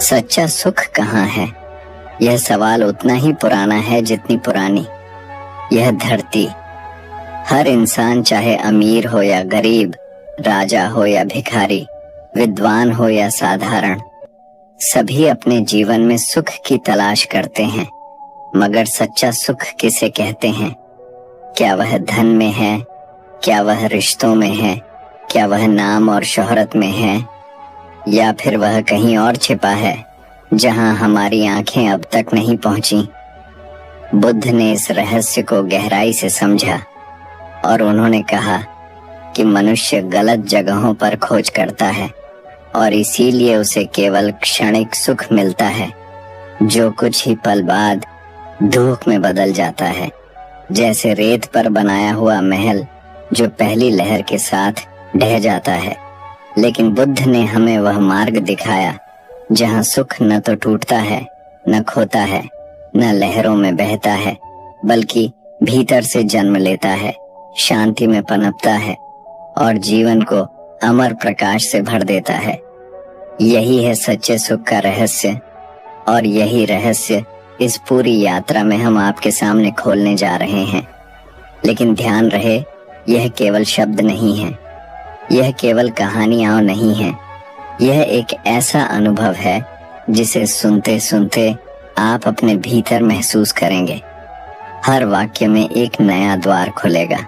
सच्चा सुख कहाँ है? यह सवाल उतना ही पुराना है जितनी पुरानी यह धरती। हर इंसान, चाहे अमीर हो या गरीब, राजा हो या भिखारी, विद्वान हो या साधारण, सभी अपने जीवन में सुख की तलाश करते हैं। मगर सच्चा सुख किसे कहते हैं? क्या वह धन में है? क्या वह रिश्तों में है? क्या वह नाम और शोहरत में है? या फिर वह कहीं और छिपा है जहां हमारी आंखें अब तक नहीं पहुंची? बुद्ध ने इस रहस्य को गहराई से समझा और उन्होंने कहा कि मनुष्य गलत जगहों पर खोज करता है और इसीलिए उसे केवल क्षणिक सुख मिलता है, जो कुछ ही पल बाद धूप में बदल जाता है। जैसे रेत पर बनाया हुआ महल जो पहली लहर के साथ ढह जाता है। लेकिन बुद्ध ने हमें वह मार्ग दिखाया जहां सुख न तो टूटता है, न खोता है, न लहरों में बहता है, बल्कि भीतर से जन्म लेता है, शांति में पनपता है और जीवन को अमर प्रकाश से भर देता है। यही है सच्चे सुख का रहस्य और यही रहस्य इस पूरी यात्रा में हम आपके सामने खोलने जा रहे हैं। लेकिन ध्यान रहे, यह केवल शब्द नहीं है, यह केवल कहानियां नहीं है, यह एक ऐसा अनुभव है जिसे सुनते सुनते आप अपने भीतर महसूस करेंगे। हर वाक्य में एक नया द्वार खुलेगा,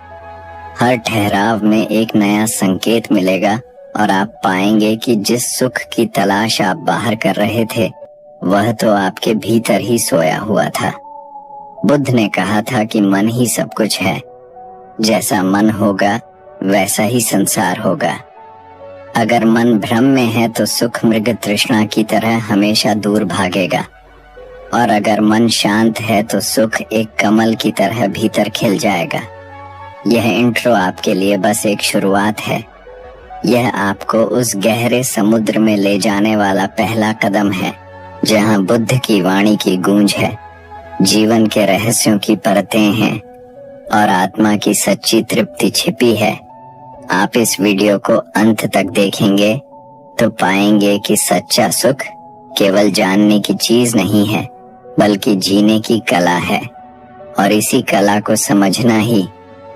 हर ठहराव में एक नया संकेत मिलेगा और आप पाएंगे कि जिस सुख की तलाश आप बाहर कर रहे थे वह तो आपके भीतर ही सोया हुआ था। बुद्ध ने कहा था कि मन ही सब कुछ है। जैसा मन होगा वैसा ही संसार होगा। अगर मन भ्रम में है तो सुख मृग तृष्णा की तरह हमेशा दूर भागेगा, और अगर मन शांत है तो सुख एक कमल की तरह भीतर खिल जाएगा। यह इंट्रो आपके लिए बस एक शुरुआत है। यह आपको उस गहरे समुद्र में ले जाने वाला पहला कदम है जहां बुद्ध की वाणी की गूंज है, जीवन के रहस्यों की परतें हैं और आत्मा की सच्ची तृप्ति छिपी है। आप इस वीडियो को अंत तक देखेंगे तो पाएंगे कि सच्चा सुख केवल जानने की चीज नहीं है, बल्कि जीने की कला है, और इसी कला को समझना ही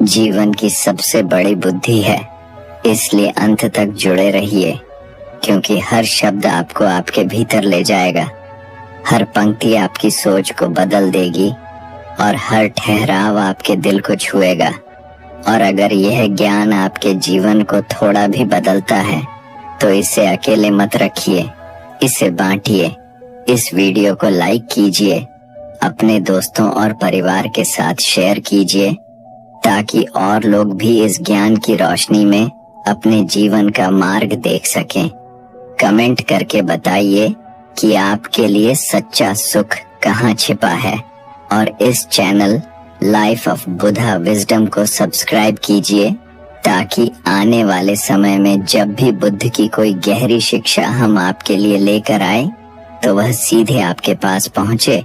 जीवन की सबसे बड़ी बुद्धि है। इसलिए अंत तक जुड़े रहिए, क्योंकि हर शब्द आपको आपके भीतर ले जाएगा, हर पंक्ति आपकी सोच को बदल देगी और हर ठहराव आपके दिल को छुएगा। और अगर यह ज्ञान आपके जीवन को थोड़ा भी बदलता है तो इसे अकेले मत रखिए, इसे बांटिए। इस वीडियो को लाइक कीजिए, अपने दोस्तों और परिवार के साथ शेयर कीजिए, ताकि और लोग भी इस ज्ञान की रोशनी में अपने जीवन का मार्ग देख सकें। कमेंट करके बताइए कि आपके लिए सच्चा सुख कहाँ छिपा है, और इस channel life of Buddha wisdom को सब्सक्राइब कीजिए, ताकि आने वाले समय में जब भी बुद्ध की कोई गहरी शिक्षा हम आपके लिए लेकर आए तो वह सीधे आपके पास पहुंचे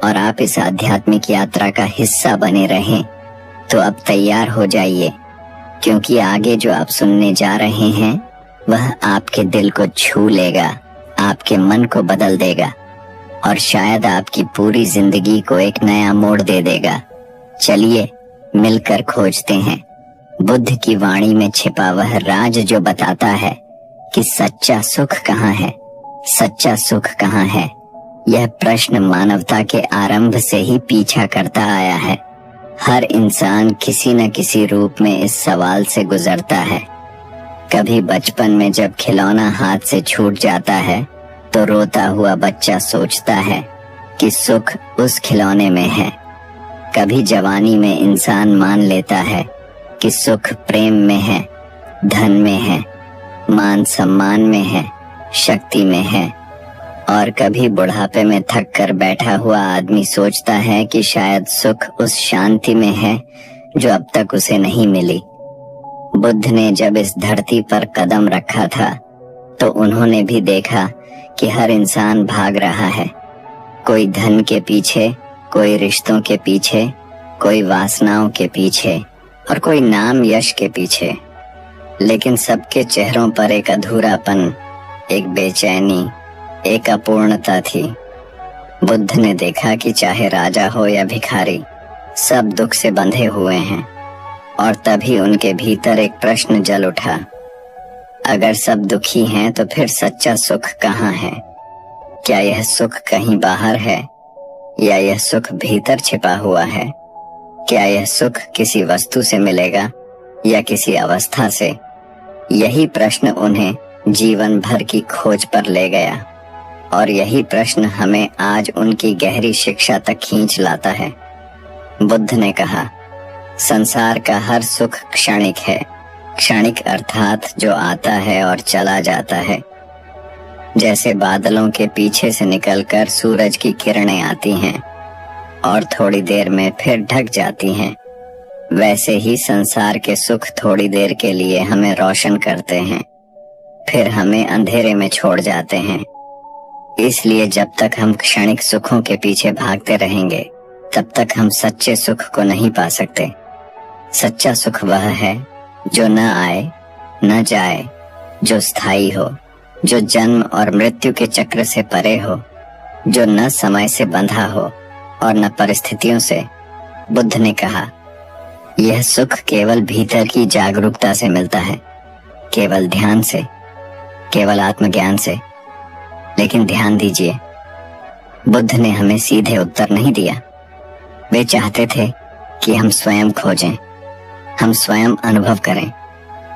और आप इस आध्यात्मिक यात्रा का हिस्सा बने रहें। तो अब तैयार हो जाइए, क्योंकि आगे जो आप सुनने जा रहे हैं वह आपके दिल को छू लेगा, आपके मन को बदल देगा और शायद आपकी पूरी जिंदगी को एक नया मोड़ दे देगा। चलिए मिलकर खोजते हैं बुद्ध की वाणी में छिपा वह राज जो बताता है कि सच्चा सुख कहाँ है। सच्चा सुख कहाँ है, यह प्रश्न मानवता के आरंभ से ही पीछा करता आया है। हर इंसान किसी न किसी रूप में इस सवाल से गुजरता है। कभी बचपन में जब खिलौना हाथ से छूट जाता है तो रोता हुआ बच्चा सोचता है कि सुख उस खिलौने में है। कभी जवानी में इंसान मान लेता है कि सुख प्रेम में है, धन में है, मान सम्मान में है, शक्ति में है, और कभी बुढ़ापे में थक कर बैठा हुआ आदमी सोचता है कि शायद सुख उस शांति में है जो अब तक उसे नहीं मिली। बुद्ध ने जब इस धरती पर कदम रखा था तो उन्होंने भी देखा कि हर इंसान भाग रहा है, कोई धन के पीछे, कोई रिश्तों के पीछे, कोई वासनाओं के पीछे और कोई नाम यश के पीछे। लेकिन सबके चेहरों पर एक अधूरापन, एक बेचैनी, एक अपूर्णता थी। बुद्ध ने देखा कि चाहे राजा हो या भिखारी, सब दुख से बंधे हुए हैं, और तभी उनके भीतर एक प्रश्न जल उठा। अगर सब दुखी हैं तो फिर सच्चा सुख कहाँ है? क्या यह सुख कहीं बाहर है या यह सुख भीतर छिपा हुआ है? क्या यह सुख किसी वस्तु से मिलेगा या किसी अवस्था से? यही प्रश्न उन्हें जीवन भर की खोज पर ले गया, और यही प्रश्न हमें आज उनकी गहरी शिक्षा तक खींच लाता है। बुद्ध ने कहा, संसार का हर सुख क्षणिक है। क्षणिक अर्थात जो आता है और चला जाता है। जैसे बादलों के पीछे से निकलकर सूरज की किरणें आती हैं और थोड़ी देर में फिर ढक जाती हैं, वैसे ही संसार के सुख थोड़ी देर के लिए हमें रोशन करते हैं, फिर हमें अंधेरे में छोड़ जाते हैं। इसलिए जब तक हम क्षणिक सुखों के पीछे भागते रहेंगे, तब तक हम सच्चे सुख को नहीं पा सकते। सच्चा सुख वह है जो न आए न जाए, जो स्थायी हो, जो जन्म और मृत्यु के चक्र से परे हो, जो न समय से बंधा हो और न परिस्थितियों से। बुद्ध ने कहा, यह सुख केवल भीतर की जागरूकता से मिलता है, केवल ध्यान से, केवल आत्मज्ञान से। लेकिन ध्यान दीजिए, बुद्ध ने हमें सीधे उत्तर नहीं दिया। वे चाहते थे कि हम स्वयं खोजें, हम स्वयं अनुभव करें।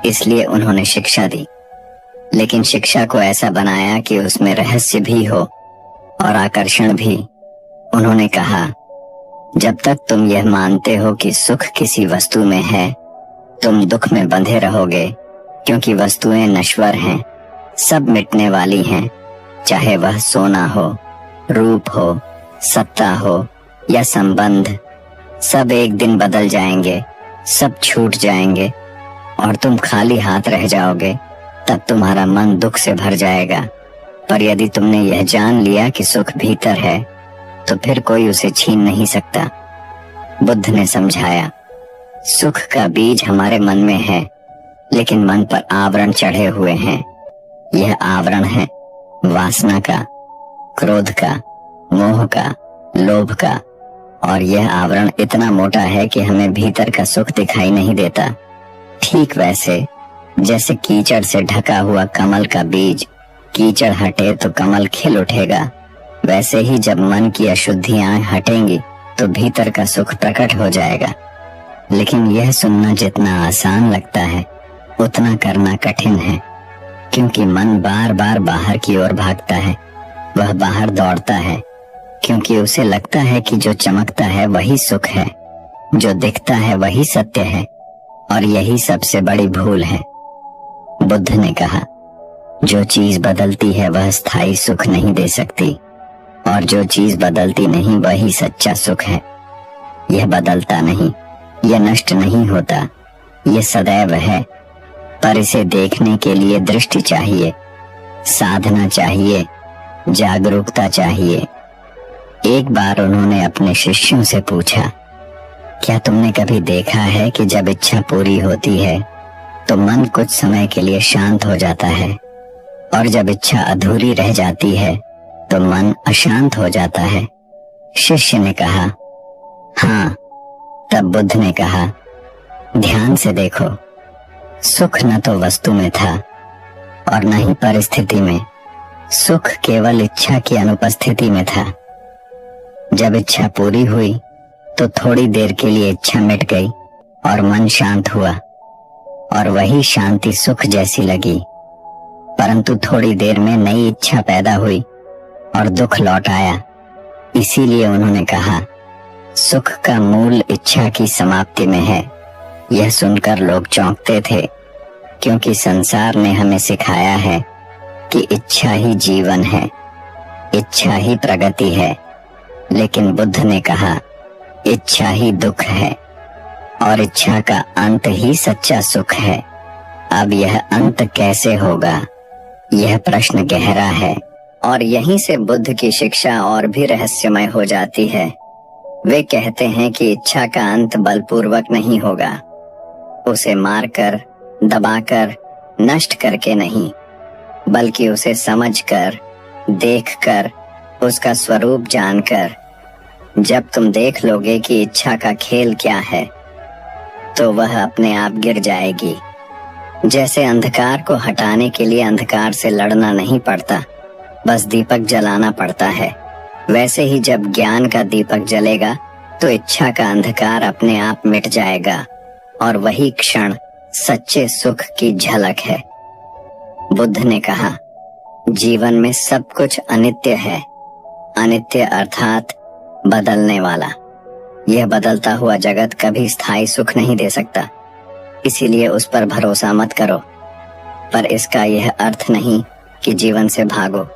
इसलिए उन्होंने शिक्षा दी, लेकिन शिक्षा को ऐसा बनाया कि उसमें रहस्य भी हो और आकर्षण भी। उन्होंने कहा, जब तक तुम यह मानते हो कि सुख किसी वस्तु में है, तुम दुख में बंधे रहोगे, क्योंकि वस्तुएं नश्वर हैं, सब मिटने वाली हैं। चाहे वह सोना हो, रूप हो, सत्ता हो या संबंध, सब एक दिन बदल जाएंगे, सब छूट जाएंगे और तुम खाली हाथ रह जाओगे। तब तुम्हारा मन दुख से भर जाएगा। पर यदि तुमने यह जान लिया कि सुख भीतर है, तो फिर कोई उसे छीन नहीं सकता। बुद्ध ने समझाया, सुख का बीज हमारे मन में है, लेकिन मन पर आवरण चढ़े हुए हैं। यह आवरण है वासना का, क्रोध का, मोह का, लोभ का, और यह आवरण इतना मोटा है कि हमें भीतर का सुख दिखाई नहीं देता। ठीक वैसे जैसे कीचड़ से ढका हुआ कमल का बीज, कीचड़ हटे तो कमल खिल उठेगा, वैसे ही जब मन की अशुद्धियां हटेंगी तो भीतर का सुख प्रकट हो जाएगा। लेकिन यह सुनना जितना आसान लगता है, उतना करना कठिन है, क्योंकि मन बार बार बाहर की ओर भागता है। वह बाहर दौड़ता है, क्योंकि उसे लगता है कि जो चमकता है वही सुख है, जो दिखता है वही सत्य है, और यही सबसे बड़ी भूल है। बुद्ध ने कहा, जो चीज बदलती है वह स्थायी सुख नहीं दे सकती, और जो चीज बदलती नहीं वही सच्चा सुख है। यह बदलता नहीं, यह नष्ट नहीं होता, यह सदैव है। पर इसे देखने के लिए दृष्टि चाहिए, साधना चाहिए, जागरूकता चाहिए। एक बार उन्होंने अपने शिष्यों से पूछा, क्या तुमने कभी देखा है कि जब इच्छा पूरी होती है तो मन कुछ समय के लिए शांत हो जाता है, और जब इच्छा अधूरी रह जाती है तो मन अशांत हो जाता है? शिष्य ने कहा, हाँ। तब बुद्ध ने कहा, ध्यान से देखो, सुख न तो वस्तु में था और न ही परिस्थिति में। सुख केवल इच्छा की अनुपस्थिति में था। जब इच्छा पूरी हुई तो थोड़ी देर के लिए इच्छा मिट गई और मन शांत हुआ, और वही शांति सुख जैसी लगी। परंतु थोड़ी देर में नई इच्छा पैदा हुई और दुख लौट आया। इसीलिए उन्होंने कहा, सुख का मूल इच्छा की समाप्ति में है। यह सुनकर लोग चौंकते थे, क्योंकि संसार ने हमें सिखाया है कि इच्छा ही जीवन है, इच्छा ही प्रगति है। लेकिन बुद्ध ने कहा, इच्छा ही दुख है और इच्छा का अंत ही सच्चा सुख है। अब यह अंत कैसे होगा? यह प्रश्न गहरा है, और यहीं से बुद्ध की शिक्षा और भी रहस्यमय हो जाती है। वे कहते हैं कि इच्छा का अंत बलपूर्वक नहीं होगा, उसे मारकर, दबाकर, नष्ट करके नहीं, बल्कि उसे समझकर, देखकर, उसका स्वरूप जानकर। जब तुम देख लोगे कि इच्छा का खेल क्या है, तो वह अपने आप गिर जाएगी। जैसे अंधकार को हटाने के लिए अंधकार से लड़ना नहीं पड़ता, बस दीपक जलाना पड़ता है, वैसे ही जब ज्ञान का दीपक जलेगा तो इच्छा का अंधकार अपने आप मिट जाएगा, और वही क्षण सच्चे सुख की झलक है। बुद्ध ने कहा, जीवन में सब कुछ अनित्य है। अनित्य अर्थात बदलने वाला। यह बदलता हुआ जगत कभी स्थायी सुख नहीं दे सकता, इसीलिए उस पर भरोसा मत करो। पर इसका यह अर्थ नहीं कि जीवन से भागो।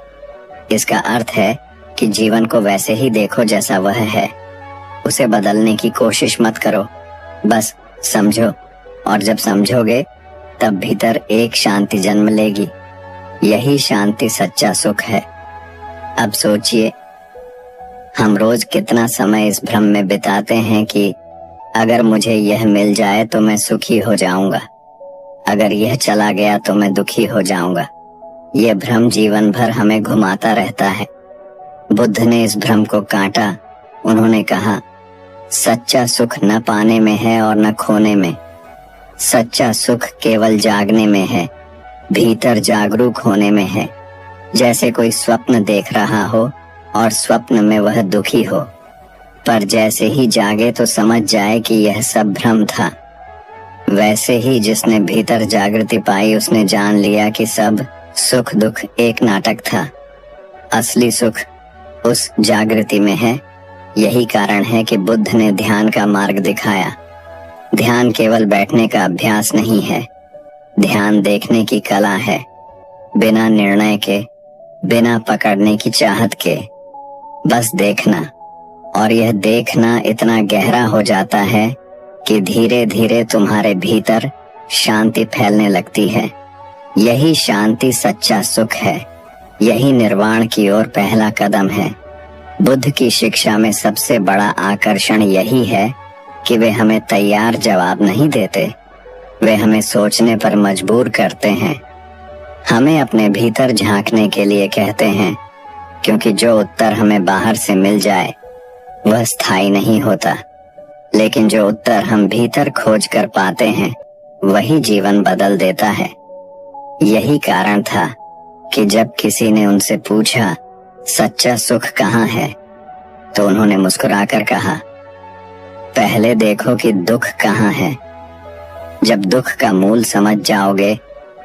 इसका अर्थ है कि जीवन को वैसे ही देखो जैसा वह है। उसे बदलने की कोशिश मत करो, बस समझो, और जब समझोगे तब भीतर एक शांति जन्म लेगी। यही शांति सच्चा सुख है। अब सोचिए, हम रोज कितना समय इस भ्रम में बिताते हैं कि अगर मुझे यह मिल जाए तो मैं सुखी हो जाऊंगा, अगर यह चला गया तो मैं दुखी हो जाऊंगा। यह भ्रम जीवन भर हमें घुमाता रहता है। बुद्ध ने इस भ्रम को काटा। उन्होंने कहा, सच्चा सुख न पाने में है और न खोने में। सच्चा सुख केवल जागने में है, भीतर जागरूक होने में है। जैसे कोई स्वप्न देख रहा हो और स्वप्न में वह दुखी हो, पर जैसे ही जागे तो समझ जाए कि यह सब भ्रम था। वैसे ही जिसने भीतर जागृति पाई उसने जान लिया कि सब सुख दुख एक नाटक था। असली सुख उस जागृति में है। यही कारण है कि बुद्ध ने ध्यान का मार्ग दिखाया। ध्यान केवल बैठने का अभ्यास नहीं है, ध्यान देखने की कला है, बिना निर्णय के, बिना पकड़ने की चाहत के, बस देखना। और यह देखना इतना गहरा हो जाता है कि धीरे धीरे तुम्हारे भीतर शांति फैलने लगती है। यही शांति सच्चा सुख है। यही निर्वाण की ओर पहला कदम है। बुद्ध की शिक्षा में सबसे बड़ा आकर्षण यही है कि वे हमें तैयार जवाब नहीं देते, वे हमें सोचने पर मजबूर करते हैं। हमें अपने भीतर झांकने के लिए कहते हैं, क्योंकि जो उत्तर हमें बाहर से मिल जाए वह स्थायी नहीं होता, लेकिन जो उत्तर हम भीतर खोज कर पाते हैं वही जीवन बदल देता है। यही कारण था कि जब किसी ने उनसे पूछा, सच्चा सुख कहाँ है, तो उन्होंने मुस्कुराकर कहा, पहले देखो कि दुख कहाँ है। जब दुख का मूल समझ जाओगे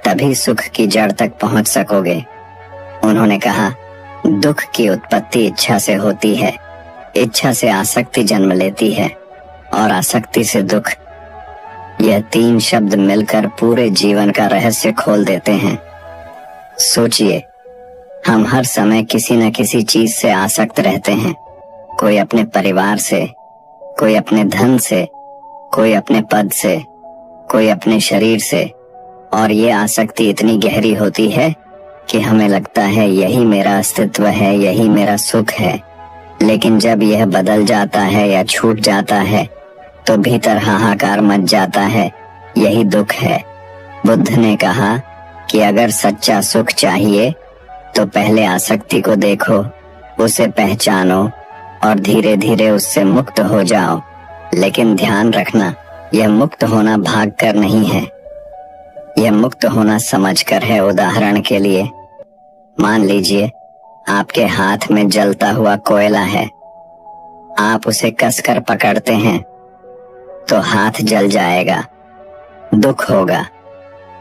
तभी सुख की जड़ तक पहुंच सकोगे। उन्होंने कहा, दुख की उत्पत्ति इच्छा से होती है, इच्छा से आसक्ति जन्म लेती है, और आसक्ति से दुख। यह तीन शब्द मिलकर पूरे जीवन का रहस्य खोल देते हैं। सोचिए, हम हर समय किसी न किसी चीज से आसक्त रहते हैं। कोई अपने परिवार से, कोई अपने धन से, कोई अपने पद से, कोई अपने शरीर से, और ये आसक्ति इतनी गहरी होती है कि हमें लगता है यही मेरा अस्तित्व है, यही मेरा सुख है। लेकिन जब यह बदल जाता है या छूट जाता है तो भीतर हाहाकार मच जाता है, यही दुख है। बुद्ध ने कहा कि अगर सच्चा सुख चाहिए तो पहले आसक्ति को देखो, उसे पहचानो और धीरे धीरे उससे मुक्त हो जाओ। लेकिन ध्यान रखना, यह मुक्त होना भागकर नहीं है, यह मुक्त होना समझकर है। उदाहरण के लिए, मान लीजिए आपके हाथ में जलता हुआ कोयला है। आप उसे कसकर पकड़ते हैं तो हाथ जल जाएगा, दुख होगा।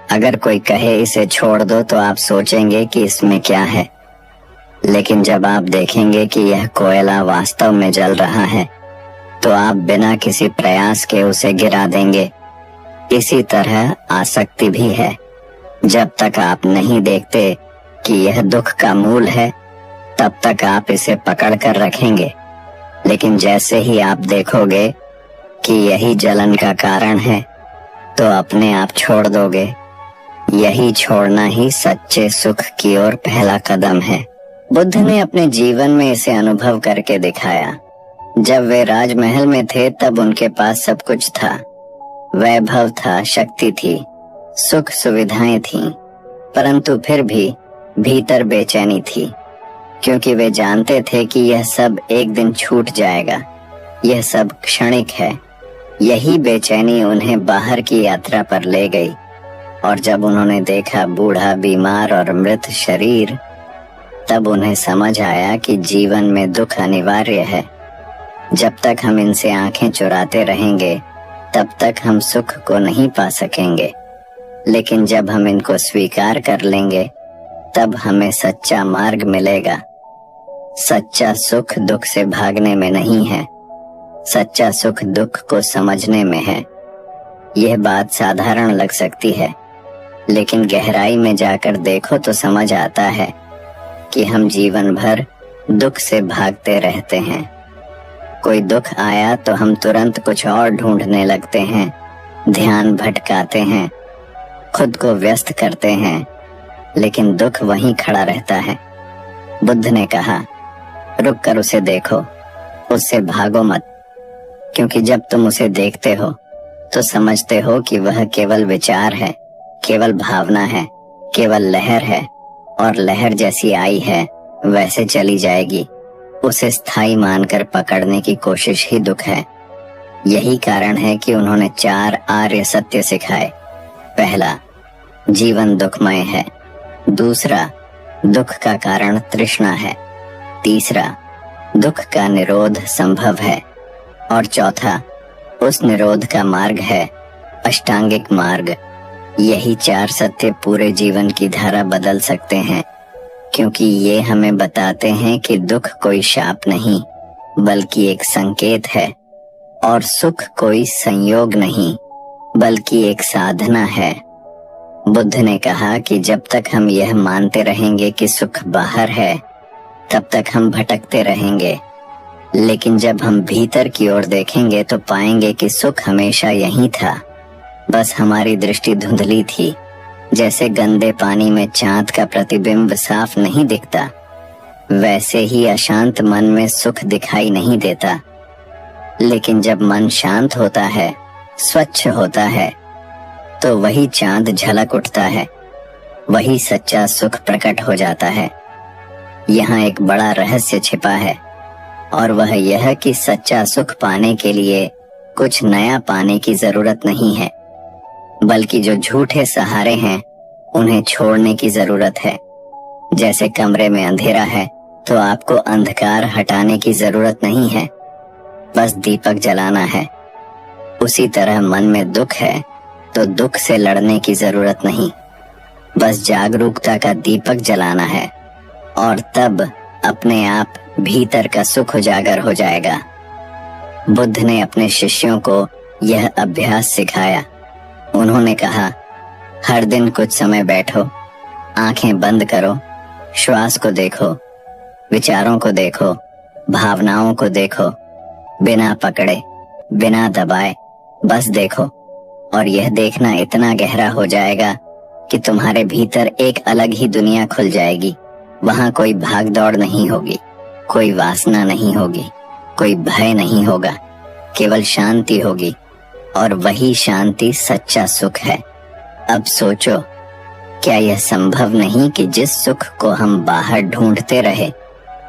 अगर कोई कहे इसे छोड़ दो तो आप सोचेंगे कि इसमें क्या है, लेकिन जब आप देखेंगे कि यह कोयला वास्तव में जल रहा है तो आप बिना किसी प्रयास के उसे गिरा देंगे। इसी तरह आसक्ति भी है। जब तक आप नहीं देखते कि यह दुख का मूल है तब तक आप इसे पकड़ कर रखेंगे, लेकिन जैसे ही आप देखोगे कि यही जलन का कारण है तो अपने आप छोड़ दोगे। यही छोड़ना ही सच्चे सुख की ओर पहला कदम है। बुद्ध ने अपने जीवन में इसे अनुभव करके दिखाया। जब वे राजमहल में थे तब उनके पास सब कुछ था, वैभव था, शक्ति थी, सुख सुविधाएं थीं, परंतु फिर भी भीतर बेचैनी थी। क्योंकि वे जानते थे कि यह सब एक दिन छूट जाएगा, यह सब क्षणिक है। यही बेचैनी उन्हें बाहर की यात्रा पर ले गई, और जब उन्होंने देखा बूढ़ा, बीमार और मृत शरीर, तब उन्हें समझ आया कि जीवन में दुख अनिवार्य है। जब तक हम इनसे आंखें चुराते रहेंगे, तब तक हम सुख को नहीं पा सकेंगे, लेकिन जब हम इनको स्वीकार कर लेंगे, तब हमें सच्चा मार्ग मिलेगा। सच्चा सुख दुख से भागने में नहीं है, सच्चा सुख दुख को समझने में है। यह बात साधारण लग सकती है, लेकिन गहराई में जाकर देखो तो समझ आता है कि हम जीवन भर दुख से भागते रहते हैं। कोई दुख आया तो हम तुरंत कुछ और ढूंढने लगते हैं, ध्यान भटकाते हैं, खुद को व्यस्त करते हैं, लेकिन दुख वहीं खड़ा रहता है। बुद्ध ने कहा, रुक कर उसे देखो, उससे भागो मत, क्योंकि जब तुम उसे देखते हो तो समझते हो कि वह केवल विचार है, केवल भावना है, केवल लहर है, और लहर जैसी आई है वैसे चली जाएगी। उसे स्थायी मानकर पकड़ने की कोशिश ही दुख है। यही कारण है कि उन्होंने 4 आर्य सत्य सिखाए। पहला, जीवन दुखमय है। दूसरा, दुख का कारण तृष्णा है। तीसरा, दुख का निरोध संभव है। और चौथा, उस निरोध का मार्ग है अष्टांगिक मार्ग। यही 4 सत्य पूरे जीवन की धारा बदल सकते हैं, क्योंकि ये हमें बताते हैं कि दुख कोई शाप नहीं, बल्कि एक संकेत है, और सुख कोई संयोग नहीं, बल्कि एक साधना है। बुद्ध ने कहा कि जब तक हम यह मानते रहेंगे कि सुख बाहर है, तब तक हम भटकते रहेंगे, लेकिन जब हम भीतर की ओर देखेंगे तो पाएंगे कि सुख हमेशा यहीं था, बस हमारी दृष्टि धुंधली थी। जैसे गंदे पानी में चांद का प्रतिबिंब साफ नहीं दिखता, वैसे ही अशांत मन में सुख दिखाई नहीं देता। लेकिन जब मन शांत होता है, स्वच्छ होता है, तो वही चांद झलक उठता है, वही सच्चा सुख प्रकट हो जाता है। यहाँ एक बड़ा रहस्य छिपा है, और वह यह कि सच्चा सुख पाने के लिए कुछ नया पाने की जरूरत नहीं है, बल्कि जो झूठे सहारे हैं उन्हें छोड़ने की जरूरत है। जैसे कमरे में अंधेरा है तो आपको अंधकार हटाने की जरूरत नहीं है, बस दीपक जलाना है। उसी तरह मन में दुख है तो दुख से लड़ने की जरूरत नहीं, बस जागरूकता का दीपक जलाना है, और तब अपने आप भीतर का सुख उजागर हो जाएगा। बुद्ध ने अपने शिष्यों को यह अभ्यास सिखाया। उन्होंने कहा, हर दिन कुछ समय बैठो, आंखें बंद करो, श्वास को देखो, विचारों को देखो, भावनाओं को देखो, बिना पकड़े, बिना दबाए, बस देखो। और यह देखना इतना गहरा हो जाएगा कि तुम्हारे भीतर एक अलग ही दुनिया खुल जाएगी। वहां कोई भाग दौड़ नहीं होगी, कोई वासना नहीं होगी, कोई भय नहीं होगा, केवल शांति होगी, और वही शांति सच्चा सुख है। अब सोचो, क्या यह संभव नहीं कि जिस सुख को हम बाहर ढूंढते रहे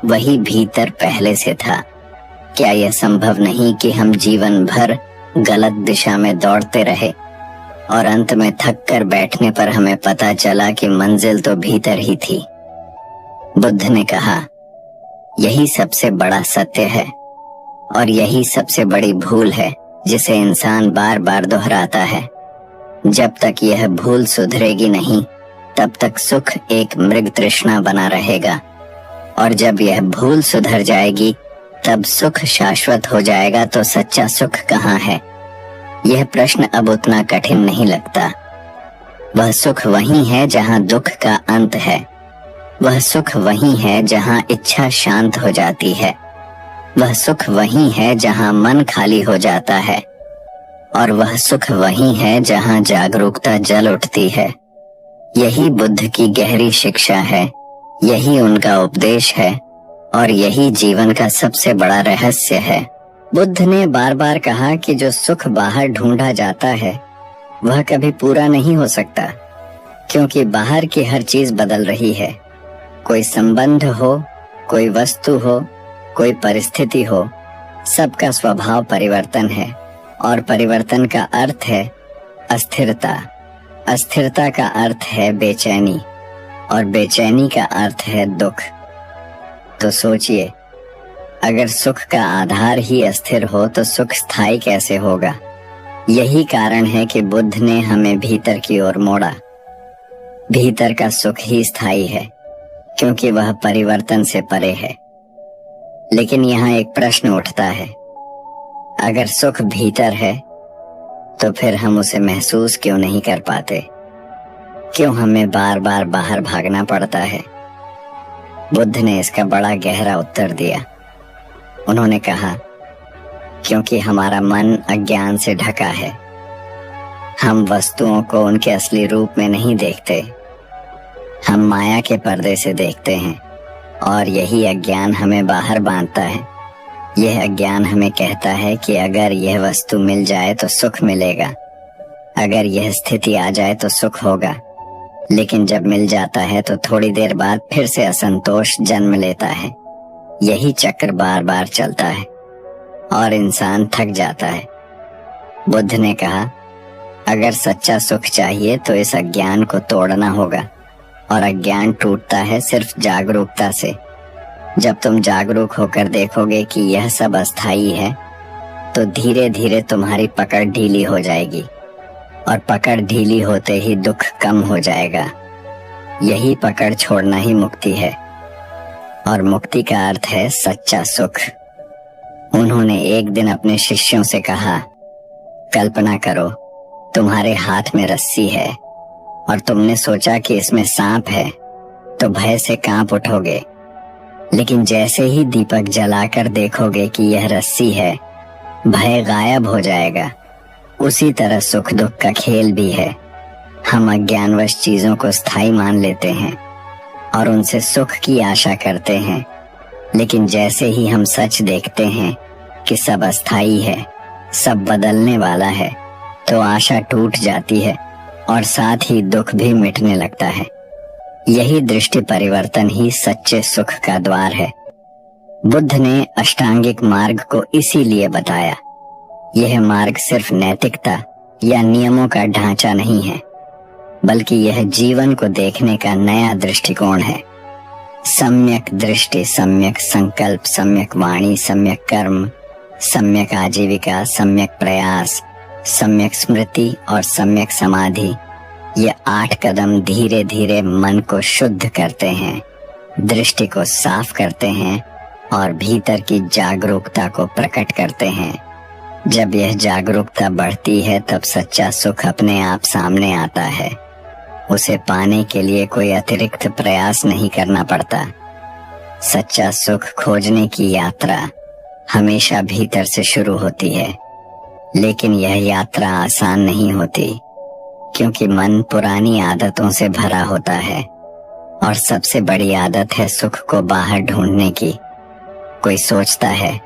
वही भीतर पहले से था? क्या यह संभव नहीं कि हम जीवन भर गलत दिशा में दौड़ते रहे और अंत में थक कर बैठने पर हमें पता चला कि मंजिल तो भीतर ही थी? बुद्ध ने कहा, यही सबसे बड़ा सत्य है, और यही सबसे बड़ी भूल है जिसे इंसान बार बार दोहराता है। जब तक यह भूल सुधरेगी नहीं, तब तक सुख एक मृग तृष्णा बना रहेगा, और जब यह भूल सुधर जाएगी तब सुख शाश्वत हो जाएगा। तो सच्चा सुख कहाँ है? यह प्रश्न अब उतना कठिन नहीं लगता। वह सुख वही है जहाँ दुख का अंत है, वह सुख वही है जहाँ इच्छा शांत हो जाती है, वह सुख वही है जहाँ मन खाली हो जाता है, और वह सुख वही है जहाँ जागरूकता जल उठती है। यही बुद्ध की गहरी शिक्षा है, यही उनका उपदेश है, और यही जीवन का सबसे बड़ा रहस्य है। बुद्ध ने बार बार कहा कि जो सुख बाहर ढूंढा जाता है वह कभी पूरा नहीं हो सकता, क्योंकि बाहर की हर चीज बदल रही है। कोई संबंध हो, कोई वस्तु हो, कोई परिस्थिति हो, सबका स्वभाव परिवर्तन है और परिवर्तन का अर्थ है अस्थिरता। अस्थिरता का अर्थ है बेचैनी और बेचैनी का अर्थ है दुख। तो सोचिए, अगर सुख का आधार ही अस्थिर हो तो सुख स्थायी कैसे होगा? यही कारण है कि बुद्ध ने हमें भीतर की ओर मोड़ा। भीतर का सुख ही स्थायी है क्योंकि वह परिवर्तन से परे है। लेकिन यहाँ एक प्रश्न उठता है, अगर सुख भीतर है तो फिर हम उसे महसूस क्यों नहीं कर पाते? क्यों हमें बार बार बाहर भागना पड़ता है? बुद्ध ने इसका बड़ा गहरा उत्तर दिया। उन्होंने कहा, क्योंकि हमारा मन अज्ञान से ढका है। हम वस्तुओं को उनके असली रूप में नहीं देखते, हम माया के पर्दे से देखते हैं और यही अज्ञान हमें बाहर बांधता है। यह अज्ञान हमें कहता है कि अगर यह वस्तु मिल जाए तो सुख मिलेगा, अगर यह स्थिति आ जाए तो सुख होगा। लेकिन जब मिल जाता है तो थोड़ी देर बाद फिर से असंतोष जन्म लेता है। यही चक्र बार बार चलता है और इंसान थक जाता है। बुद्ध ने कहा, अगर सच्चा सुख चाहिए तो इस अज्ञान को तोड़ना होगा और अज्ञान टूटता है सिर्फ जागरूकता से। जब तुम जागरूक होकर देखोगे कि यह सब अस्थाई है तो धीरे धीरे तुम्हारी पकड़ ढीली हो जाएगी और पकड़ ढीली होते ही दुख कम हो जाएगा। यही पकड़ छोड़ना ही मुक्ति है और मुक्ति का अर्थ है सच्चा सुख। उन्होंने एक दिन अपने शिष्यों से कहा, कल्पना करो तुम्हारे हाथ में रस्सी है और तुमने सोचा कि इसमें सांप है तो भय से कांप उठोगे। लेकिन जैसे ही दीपक जलाकर देखोगे कि यह रस्सी है, भय गायब हो जाएगा। उसी तरह सुख दुख का खेल भी है। हम अज्ञानवश चीजों को स्थायी मान लेते हैं और उनसे सुख की आशा करते हैं। लेकिन जैसे ही हम सच देखते हैं कि सब अस्थाई है, सब बदलने वाला है, तो आशा टूट जाती है और साथ ही दुख भी मिटने लगता है। यही दृष्टि परिवर्तन ही सच्चे सुख का द्वार है। बुद्ध ने अष्टांगिक मार्ग को इसीलिए बताया। यह मार्ग सिर्फ नैतिकता या नियमों का ढांचा नहीं है, बल्कि यह जीवन को देखने का नया दृष्टिकोण है। सम्यक दृष्टि, सम्यक संकल्प, सम्यक वाणी, सम्यक कर्म, सम्यक आजीविका, सम्यक प्रयास, सम्यक स्मृति और सम्यक समाधि। ये 8 कदम धीरे धीरे मन को शुद्ध करते हैं, दृष्टि को साफ करते हैं और भीतर की जागरूकता को प्रकट करते हैं। जब यह जागरूकता बढ़ती है तब सच्चा सुख अपने आप सामने आता है। उसे पाने के लिए कोई अतिरिक्त प्रयास नहीं करना पड़ता। सच्चा सुख खोजने की यात्रा हमेशा भीतर से शुरू होती है, लेकिन यह यात्रा आसान नहीं होती क्योंकि मन पुरानी आदतों से भरा होता है और सबसे बड़ी आदत है सुख को बाहर ढूंढने की। कोई सोचता है,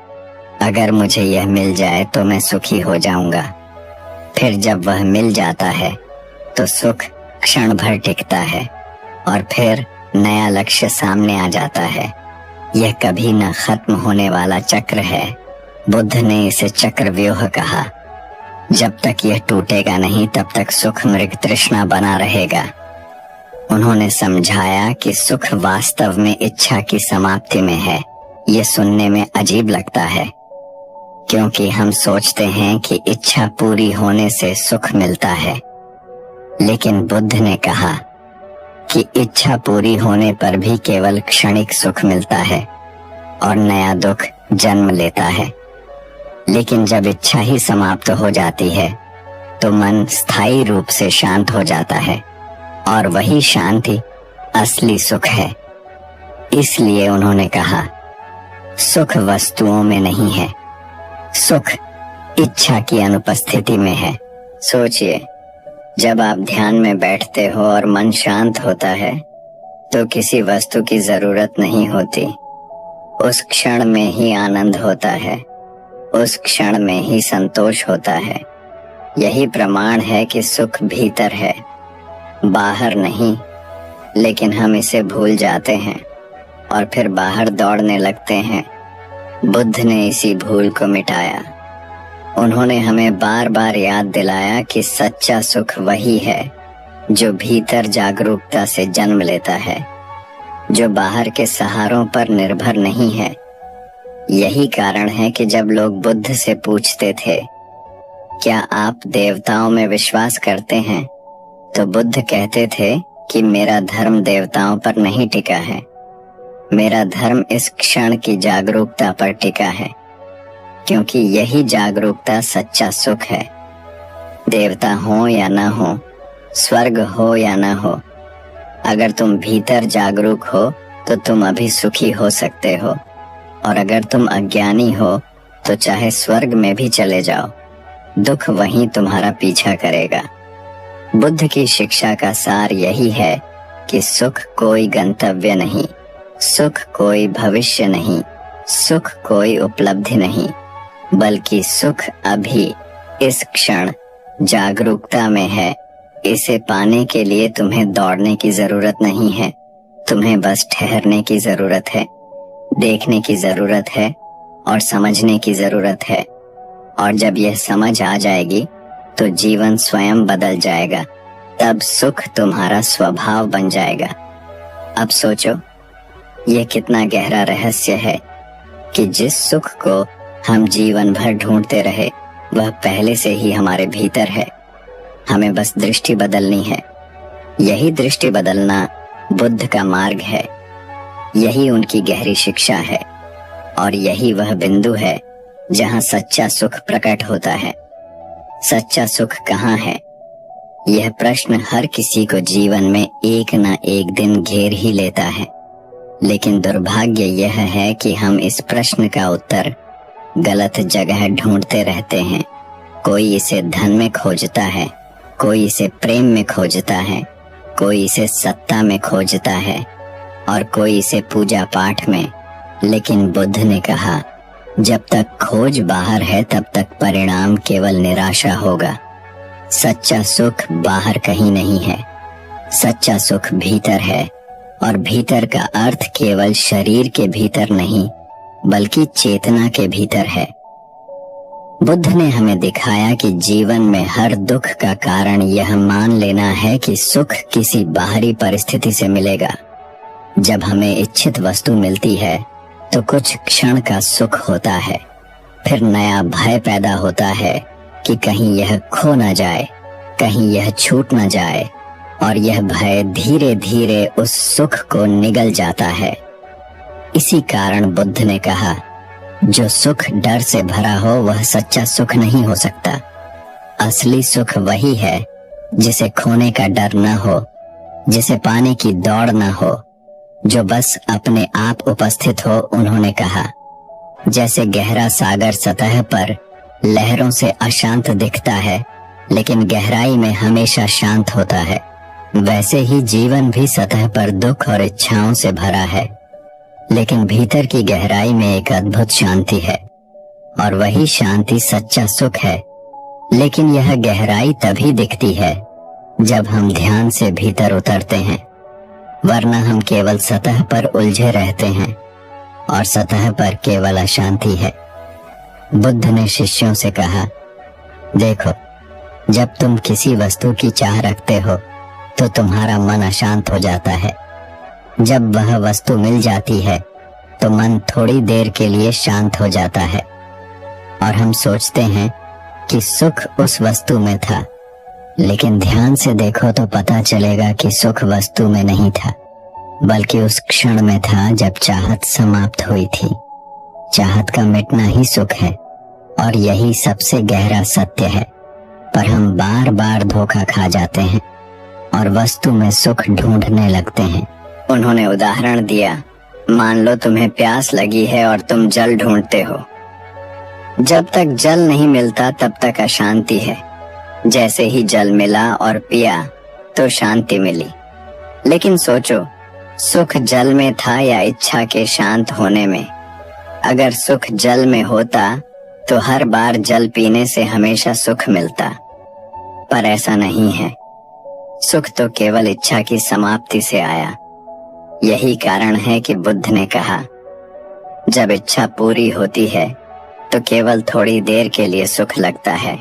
अगर मुझे यह मिल जाए तो मैं सुखी हो जाऊंगा। फिर जब वह मिल जाता है तो सुख क्षण भर टिकता है और फिर नया लक्ष्य सामने आ जाता है। यह कभी न खत्म होने वाला चक्र है। बुद्ध ने इसे चक्रव्यूह कहा। जब तक यह टूटेगा नहीं तब तक सुख मृग तृष्णा बना रहेगा। उन्होंने समझाया कि सुख वास्तव में इच्छा की समाप्ति में है। ये सुनने में अजीब लगता है क्योंकि हम सोचते हैं कि इच्छा पूरी होने से सुख मिलता है, लेकिन बुद्ध ने कहा कि इच्छा पूरी होने पर भी केवल क्षणिक सुख मिलता है और नया दुख जन्म लेता है। लेकिन जब इच्छा ही समाप्त हो जाती है तो मन स्थायी रूप से शांत हो जाता है और वही शांति असली सुख है। इसलिए उन्होंने कहा, सुख वस्तुओं में नहीं है, सुख इच्छा की अनुपस्थिति में है। सोचिए, जब आप ध्यान में बैठते हो और मन शांत होता है तो किसी वस्तु की जरूरत नहीं होती। उस क्षण में ही आनंद होता है, उस क्षण में ही संतोष होता है। यही प्रमाण है कि सुख भीतर है, बाहर नहीं। लेकिन हम इसे भूल जाते हैं और फिर बाहर दौड़ने लगते हैं। बुद्ध ने इसी भूल को मिटाया। उन्होंने हमें बार बार याद दिलाया कि सच्चा सुख वही है जो भीतर जागरूकता से जन्म लेता है, जो बाहर के सहारों पर निर्भर नहीं है। यही कारण है कि जब लोग बुद्ध से पूछते थे, क्या आप देवताओं में विश्वास करते हैं, तो बुद्ध कहते थे कि मेरा धर्म देवताओं पर नहीं टिका है, मेरा धर्म इस क्षण की जागरूकता पर टिका है, क्योंकि यही जागरूकता सच्चा सुख है। देवता हो या ना हो, स्वर्ग हो या ना हो, अगर तुम भीतर जागरूक हो तो तुम अभी सुखी हो सकते हो, और अगर तुम अज्ञानी हो तो चाहे स्वर्ग में भी चले जाओ, दुख वहीं तुम्हारा पीछा करेगा। बुद्ध की शिक्षा का सार यही है कि सुख कोई गंतव्य नहीं, सुख कोई भविष्य नहीं, सुख कोई उपलब्धि नहीं, बल्कि सुख अभी इस क्षण जागरूकता में है। इसे पाने के लिए तुम्हें दौड़ने की जरूरत नहीं है, तुम्हें बस ठहरने की जरूरत है, देखने की जरूरत है और समझने की जरूरत है। और जब यह समझ आ जाएगी तो जीवन स्वयं बदल जाएगा, तब सुख तुम्हारा स्वभाव बन जाएगा। अब सोचो, यह कितना गहरा रहस्य है कि जिस सुख को हम जीवन भर ढूंढते रहे वह पहले से ही हमारे भीतर है, हमें बस दृष्टि बदलनी है। यही दृष्टि बदलना बुद्ध का मार्ग है, यही उनकी गहरी शिक्षा है, और यही वह बिंदु है जहां सच्चा सुख प्रकट होता है। सच्चा सुख कहाँ है? यह प्रश्न हर किसी को जीवन में एक न एक दिन घेर ही लेता है, लेकिन दुर्भाग्य यह है कि हम इस प्रश्न का उत्तर गलत जगह ढूंढते रहते हैं। कोई इसे धन में खोजता है, कोई इसे प्रेम में खोजता है, कोई इसे सत्ता में खोजता है, और कोई इसे पूजा पाठ में। लेकिन बुद्ध ने कहा, जब तक खोज बाहर है तब तक परिणाम केवल निराशा होगा। सच्चा सुख बाहर कहीं नहीं है, सच्चा सुख भीतर है, और भीतर का अर्थ केवल शरीर के भीतर नहीं बल्कि चेतना के भीतर है। बुद्ध ने हमें दिखाया कि जीवन में हर दुख का कारण यह मान लेना है कि सुख किसी बाहरी परिस्थिति से मिलेगा। जब हमें इच्छित वस्तु मिलती है तो कुछ क्षण का सुख होता है, फिर नया भय पैदा होता है कि कहीं यह खो न जाए, कहीं यह छूट न जाए, और यह भय धीरे धीरे उस सुख को निगल जाता है। इसी कारण बुद्ध ने कहा, जो सुख डर से भरा हो वह सच्चा सुख नहीं हो सकता। असली सुख वही है जिसे खोने का डर न हो, जिसे पाने की दौड़ न हो, जो बस अपने आप उपस्थित हो। उन्होंने कहा, जैसे गहरा सागर सतह पर लहरों से अशांत दिखता है लेकिन गहराई में हमेशा शांत होता है, वैसे ही जीवन भी सतह पर दुख और इच्छाओं से भरा है, लेकिन भीतर की गहराई में एक अद्भुत शांति है, और वही शांति सच्चा सुख है। लेकिन यह गहराई तभी दिखती है जब हम ध्यान से भीतर उतरते हैं, वरना हम केवल सतह पर उलझे रहते हैं, और सतह पर केवल अशांति है। बुद्ध ने शिष्यों से कहा, देखो, जब तुम किसी वस्तु की चाह रखते हो तो तुम्हारा मन अशांत हो जाता है। जब वह वस्तु मिल जाती है तो मन थोड़ी देर के लिए शांत हो जाता है, और हम सोचते हैं कि सुख उस वस्तु में था, लेकिन ध्यान से देखो तो पता चलेगा कि सुख वस्तु में नहीं था, बल्कि उस क्षण में था जब चाहत समाप्त हुई थी। चाहत का मिटना ही सुख है, और यही सबसे गहरा सत्य है। पर हम बार बार धोखा खा जाते हैं और वस्तु में सुख ढूंढने लगते हैं। उन्होंने उदाहरण दिया, मान लो तुम्हें प्यास लगी है और तुम जल ढूंढते हो। जब तक जल नहीं मिलता तब तक अशांति है। जैसे ही जल मिला और पिया तो शांति मिली। लेकिन सोचो, सुख जल में था या इच्छा के शांत होने में? अगर सुख जल में होता तो हर बार जल पीने से हमेशा सुख मिलता, पर ऐसा नहीं है। सुख तो केवल इच्छा की समाप्ति से आया। यही कारण है कि बुद्ध ने कहा, जब इच्छा पूरी होती है तो केवल थोड़ी देर के लिए सुख लगता है,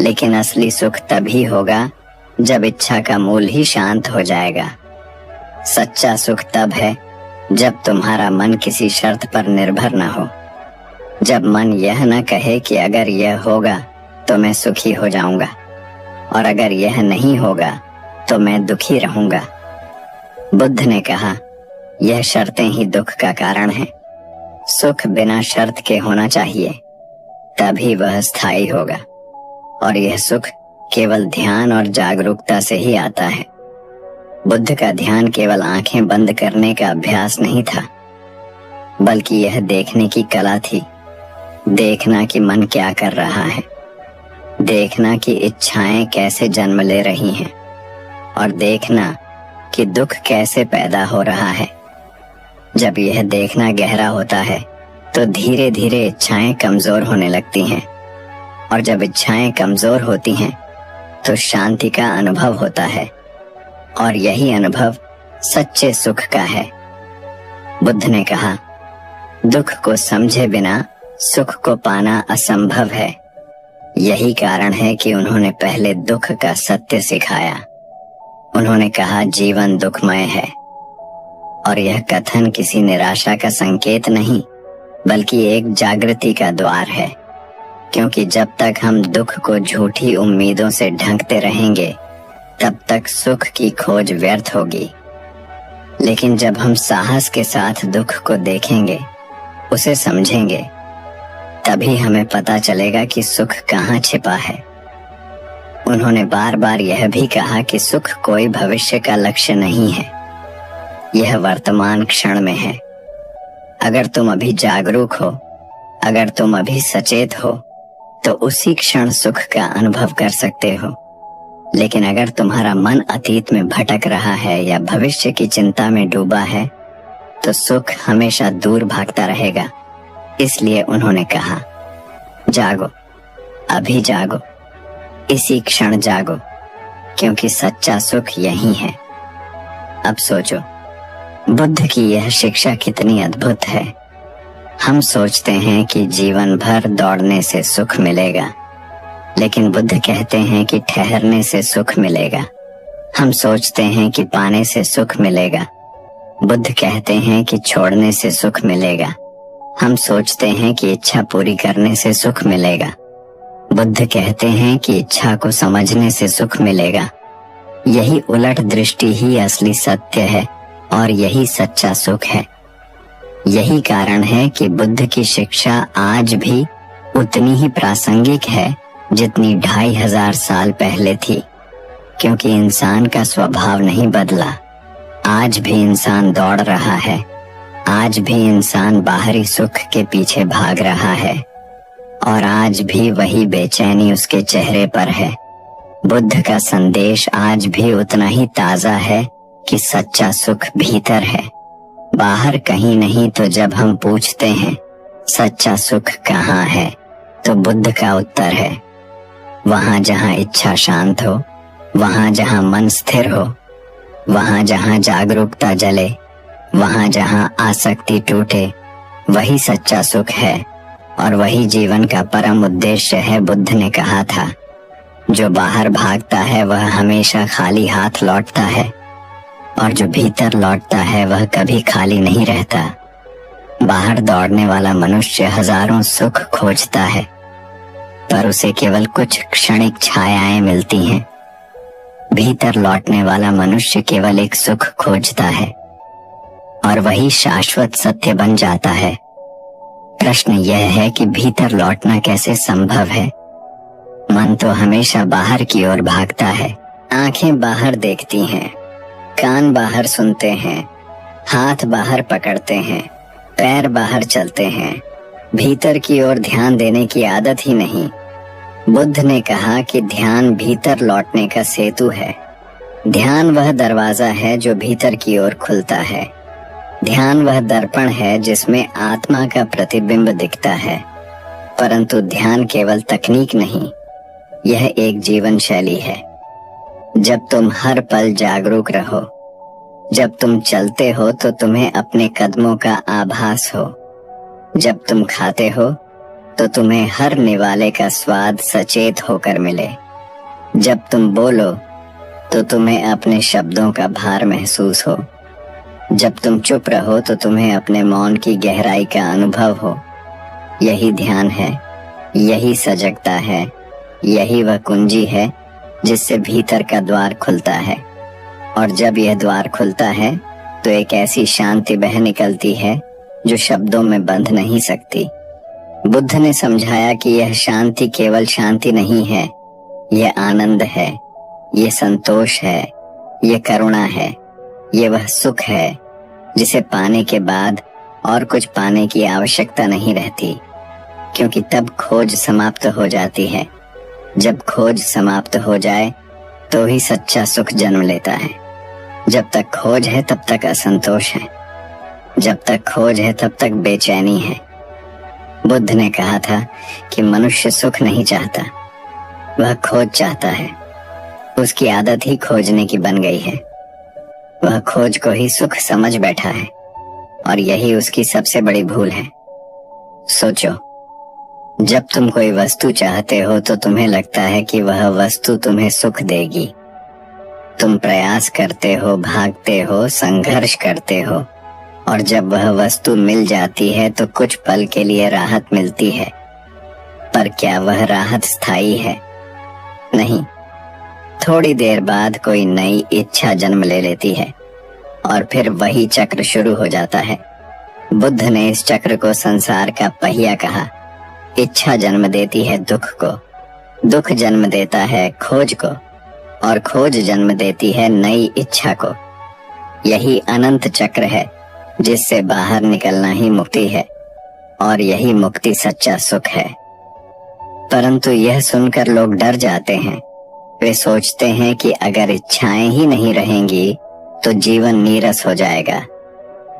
लेकिन असली सुख तभी होगा जब इच्छा का मूल ही शांत हो जाएगा। सच्चा सुख तब है जब तुम्हारा मन किसी शर्त पर निर्भर न हो, जब मन यह न कहे कि अगर यह होगा तो मैं सुखी हो जाऊंगा और अगर यह नहीं होगा तो मैं दुखी रहूंगा। बुद्ध ने कहा, यह शर्तें ही दुख का कारण हैं। सुख बिना शर्त के होना चाहिए, तभी वह स्थायी होगा, और यह सुख केवल ध्यान और जागरूकता से ही आता है। बुद्ध का ध्यान केवल आंखें बंद करने का अभ्यास नहीं था, बल्कि यह देखने की कला थी। देखना कि मन क्या कर रहा है, देखना कि इच्छाएं कैसे जन्म ले रही हैं, और देखना कि दुख कैसे पैदा हो रहा है। जब यह देखना गहरा होता है तो धीरे धीरे इच्छाएं कमजोर होने लगती हैं, और जब इच्छाएं कमजोर होती हैं तो शांति का अनुभव होता है, और यही अनुभव सच्चे सुख का है। बुद्ध ने कहा, दुख को समझे बिना सुख को पाना असंभव है। यही कारण है कि उन्होंने पहले दुख का सत्य सिखाया। उन्होंने कहा, जीवन दुखमय है, और यह कथन किसी निराशा का संकेत नहीं, बल्कि एक जागृति का द्वार है। क्योंकि जब तक हम दुख को झूठी उम्मीदों से ढंकते रहेंगे, तब तक सुख की खोज व्यर्थ होगी। लेकिन जब हम साहस के साथ दुख को देखेंगे, उसे समझेंगे, तभी हमें पता चलेगा कि सुख कहाँ छिपा है। उन्होंने बार बार यह भी कहा कि सुख कोई भविष्य का लक्ष्य नहीं है, यह वर्तमान क्षण में है। अगर तुम अभी जागरूक हो, अगर तुम अभी सचेत हो, तो उसी क्षण सुख का अनुभव कर सकते हो। लेकिन अगर तुम्हारा मन अतीत में भटक रहा है या भविष्य की चिंता में डूबा है, तो सुख हमेशा दूर भागता रहेगा। इसलिए उन्होंने कहा, जागो, अभी जागो, इसी क्षण जागो, क्योंकि सच्चा सुख यही है। अब सोचो, बुद्ध की यह शिक्षा कितनी अद्भुत है। हम सोचते हैं कि जीवन भर दौड़ने से सुख मिलेगा, लेकिन बुद्ध कहते हैं कि ठहरने से सुख मिलेगा। हम सोचते हैं कि पाने से सुख मिलेगा, बुद्ध कहते हैं कि छोड़ने से सुख मिलेगा। हम सोचते हैं कि इच्छा पूरी करने से सुख मिलेगा, बुद्ध कहते हैं कि इच्छा को समझने से सुख मिलेगा। यही उलट दृष्टि ही असली सत्य है, और यही सच्चा सुख है। यही कारण है कि बुद्ध की शिक्षा आज भी उतनी ही प्रासंगिक है जितनी 2500 साल पहले थी, क्योंकि इंसान का स्वभाव नहीं बदला। आज भी इंसान दौड़ रहा है, आज भी इंसान बाहरी सुख के पीछे भाग रहा है, और आज भी वही बेचैनी उसके चेहरे पर है। बुद्ध का संदेश आज भी उतना ही ताजा है कि सच्चा सुख भीतर है, बाहर कहीं नहीं। तो जब हम पूछते हैं सच्चा सुख कहाँ है, तो बुद्ध का उत्तर है, वहां जहां इच्छा शांत हो, वहां जहां मन स्थिर हो, वहां जहां जागरूकता जले, वहां जहां आसक्ति टूटे, वही सच्चा सुख है, और वही जीवन का परम उद्देश्य है। बुद्ध ने कहा था, जो बाहर भागता है वह हमेशा खाली हाथ लौटता है, और जो भीतर लौटता है वह कभी खाली नहीं रहता। बाहर दौड़ने वाला मनुष्य हजारों सुख खोजता है, पर उसे केवल कुछ क्षणिक छायाएं मिलती हैं। भीतर लौटने वाला मनुष्य केवल एक सुख खोजता है, और वही शाश्वत सत्य बन जाता है। प्रश्न यह है कि भीतर लौटना कैसे संभव है। मन तो हमेशा बाहर की ओर भागता है। आंखें बाहर देखती हैं, कान बाहर सुनते हैं, हाथ बाहर पकड़ते हैं, पैर बाहर चलते हैं, भीतर की ओर ध्यान देने की आदत ही नहीं। बुद्ध ने कहा कि ध्यान भीतर लौटने का सेतु है। ध्यान वह दरवाजा है जो भीतर की ओर खुलता है। ध्यान वह दर्पण है जिसमें आत्मा का प्रतिबिंब दिखता है। परंतु ध्यान केवल तकनीक नहीं, यह एक जीवन शैली है। जब तुम हर पल जागरूक रहो, जब तुम चलते हो तो तुम्हें अपने कदमों का आभास हो। जब तुम खाते हो तो तुम्हें हर निवाले का स्वाद सचेत होकर मिले। जब तुम बोलो तो तुम्हें अपने शब्दों का भार महसूस हो। जब तुम चुप रहो तो तुम्हें अपने मौन की गहराई का अनुभव हो। यही ध्यान है, यही सजगता है, यही वह कुंजी है जिससे भीतर का द्वार खुलता है। और जब यह द्वार खुलता है तो एक ऐसी शांति बह निकलती है जो शब्दों में बंध नहीं सकती। बुद्ध ने समझाया कि यह शांति केवल शांति नहीं है, यह आनंद है, यह संतोष है, यह करुणा है, यह वह सुख है जिसे पाने के बाद और कुछ पाने की आवश्यकता नहीं रहती, क्योंकि तब खोज समाप्त हो जाती है। जब खोज समाप्त हो जाए तो ही सच्चा सुख जन्म लेता है। जब तक खोज है तब तक असंतोष है, जब तक खोज है तब तक बेचैनी है। बुद्ध ने कहा था कि मनुष्य सुख नहीं चाहता, वह खोज चाहता है। उसकी आदत ही खोजने की बन गई है। वह खोज को ही सुख समझ बैठा है और यही उसकी सबसे बड़ी भूल है। सोचो, जब तुम कोई वस्तु चाहते हो तो तुम्हें लगता है कि वह वस्तु तुम्हें सुख देगी। तुम प्रयास करते हो, भागते हो, संघर्ष करते हो, और जब वह वस्तु मिल जाती है तो कुछ पल के लिए राहत मिलती है। पर क्या वह राहत स्थायी है? नहीं। थोड़ी देर बाद कोई नई इच्छा जन्म ले लेती है और फिर वही चक्र शुरू हो जाता है। बुद्ध ने इस चक्र को संसार का पहिया कहा। इच्छा जन्म देती है दुख को, दुख जन्म देता है खोज को, और खोज जन्म देती है नई इच्छा को। यही अनंत चक्र है जिससे बाहर निकलना ही मुक्ति है, और यही मुक्ति सच्चा सुख है। परंतु यह सुनकर लोग डर जाते हैं। वे सोचते हैं कि अगर इच्छाएं ही नहीं रहेंगी तो जीवन नीरस हो जाएगा।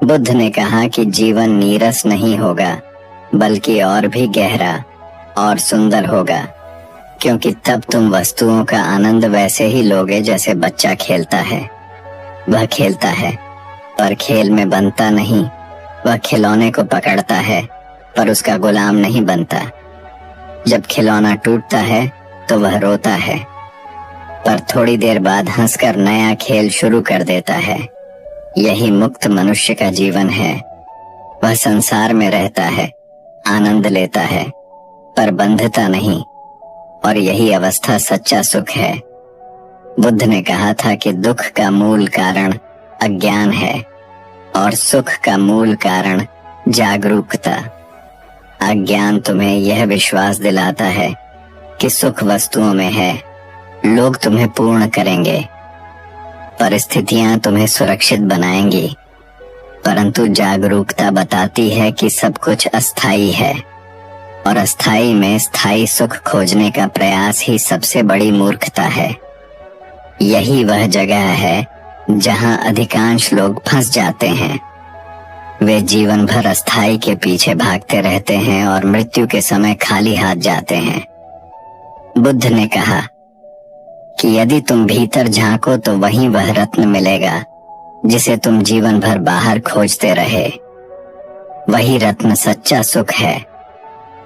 बुद्ध ने कहा कि जीवन नीरस नहीं होगा, बल्कि और भी गहरा और सुंदर होगा, क्योंकि तब तुम वस्तुओं का आनंद वैसे ही लोगे जैसे बच्चा खेलता है। वह खेलता है पर खेल में बनता नहीं। वह खिलौने को पकड़ता है पर उसका गुलाम नहीं बनता। जब खिलौना टूटता है तो वह रोता है, पर थोड़ी देर बाद हंसकर नया खेल शुरू कर देता है। यही मुक्त मनुष्य का जीवन है। वह संसार में रहता है, आनंद लेता है, पर बंधता नहीं, और यही अवस्था सच्चा सुख है। बुद्ध ने कहा था कि दुख का मूल कारण अज्ञान है और सुख का मूल कारण जागरूकता। अज्ञान तुम्हें यह विश्वास दिलाता है कि सुख वस्तुओं में है, लोग तुम्हें पूर्ण करेंगे, परिस्थितियां तुम्हें सुरक्षित बनाएंगी। परंतु जागरूकता बताती है कि सब कुछ अस्थाई है, और अस्थाई में स्थायी सुख खोजने का प्रयास ही सबसे बड़ी मूर्खता है। यही वह जगह है जहां अधिकांश लोग फंस जाते हैं। वे जीवन भर अस्थाई के पीछे भागते रहते हैं और मृत्यु के समय खाली हाथ जाते हैं। बुद्ध ने कहा कि यदि तुम भीतर झांको तो वहीं वह रत्न मिलेगा जिसे तुम जीवन भर बाहर खोजते रहे। वही रत्न सच्चा सुख है,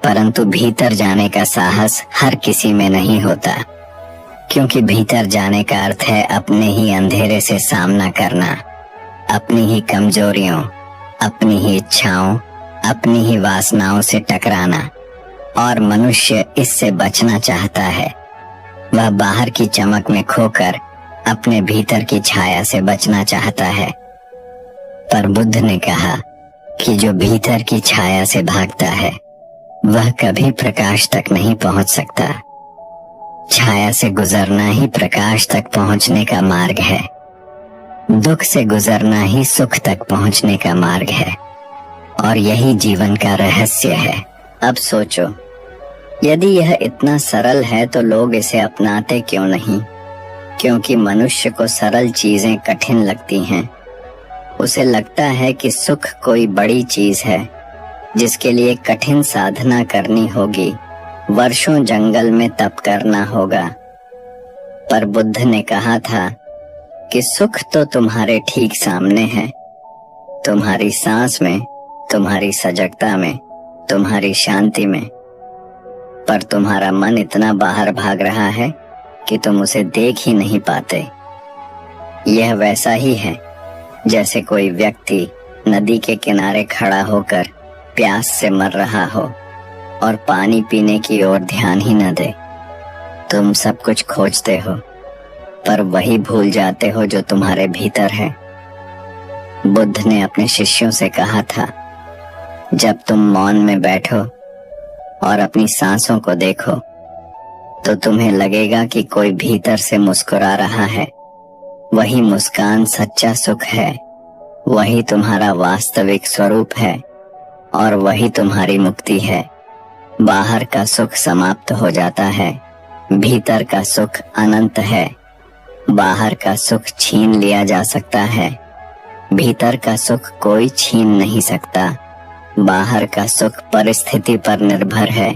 परंतु भीतर जाने का साहस हर किसी में नहीं होता, क्योंकि भीतर जाने का अर्थ है अपने ही अंधेरे से सामना करना, अपनी ही कमजोरियों, अपनी ही इच्छाओं, अपनी ही वासनाओं से टकराना। और मनुष्य इससे बचना चाहता है। वह बाहर की चमक में खोकर अपने भीतर की छाया से बचना चाहता है। पर बुद्ध ने कहा कि जो भीतर की छाया से भागता है वह कभी प्रकाश तक नहीं पहुंच सकता। छाया से गुजरना ही प्रकाश तक पहुंचने का मार्ग है। दुख से गुजरना ही सुख तक पहुंचने का मार्ग है, और यही जीवन का रहस्य है। अब सोचो, यदि यह इतना सरल है तो लोग इसे अपनाते क्यों नहीं? क्योंकि मनुष्य को सरल चीजें कठिन लगती हैं। उसे लगता है कि सुख कोई बड़ी चीज है जिसके लिए कठिन साधना करनी होगी, वर्षों जंगल में तप करना होगा। पर बुद्ध ने कहा था कि सुख तो तुम्हारे ठीक सामने है, तुम्हारी सांस में, तुम्हारी सजगता में, तुम्हारी शांति में। पर तुम्हारा मन इतना बाहर भाग रहा है कि तुम उसे देख ही नहीं पाते। यह वैसा ही है जैसे कोई व्यक्ति नदी के किनारे खड़ा होकर प्यास से मर रहा हो और पानी पीने की ओर ध्यान ही न दे। तुम सब कुछ खोजते हो पर वही भूल जाते हो जो तुम्हारे भीतर है। बुद्ध ने अपने शिष्यों से कहा था, जब तुम मौन में बैठो और अपनी सांसों को देखो तो तुम्हें लगेगा कि कोई भीतर से मुस्कुरा रहा है। वही मुस्कान सच्चा सुख है, वही तुम्हारा वास्तविक स्वरूप है और वही तुम्हारी मुक्ति है। बाहर का सुख समाप्त हो जाता है, भीतर का सुख अनंत है। बाहर का सुख छीन लिया जा सकता है, भीतर का सुख कोई छीन नहीं सकता। बाहर का सुख परिस्थिति पर निर्भर है,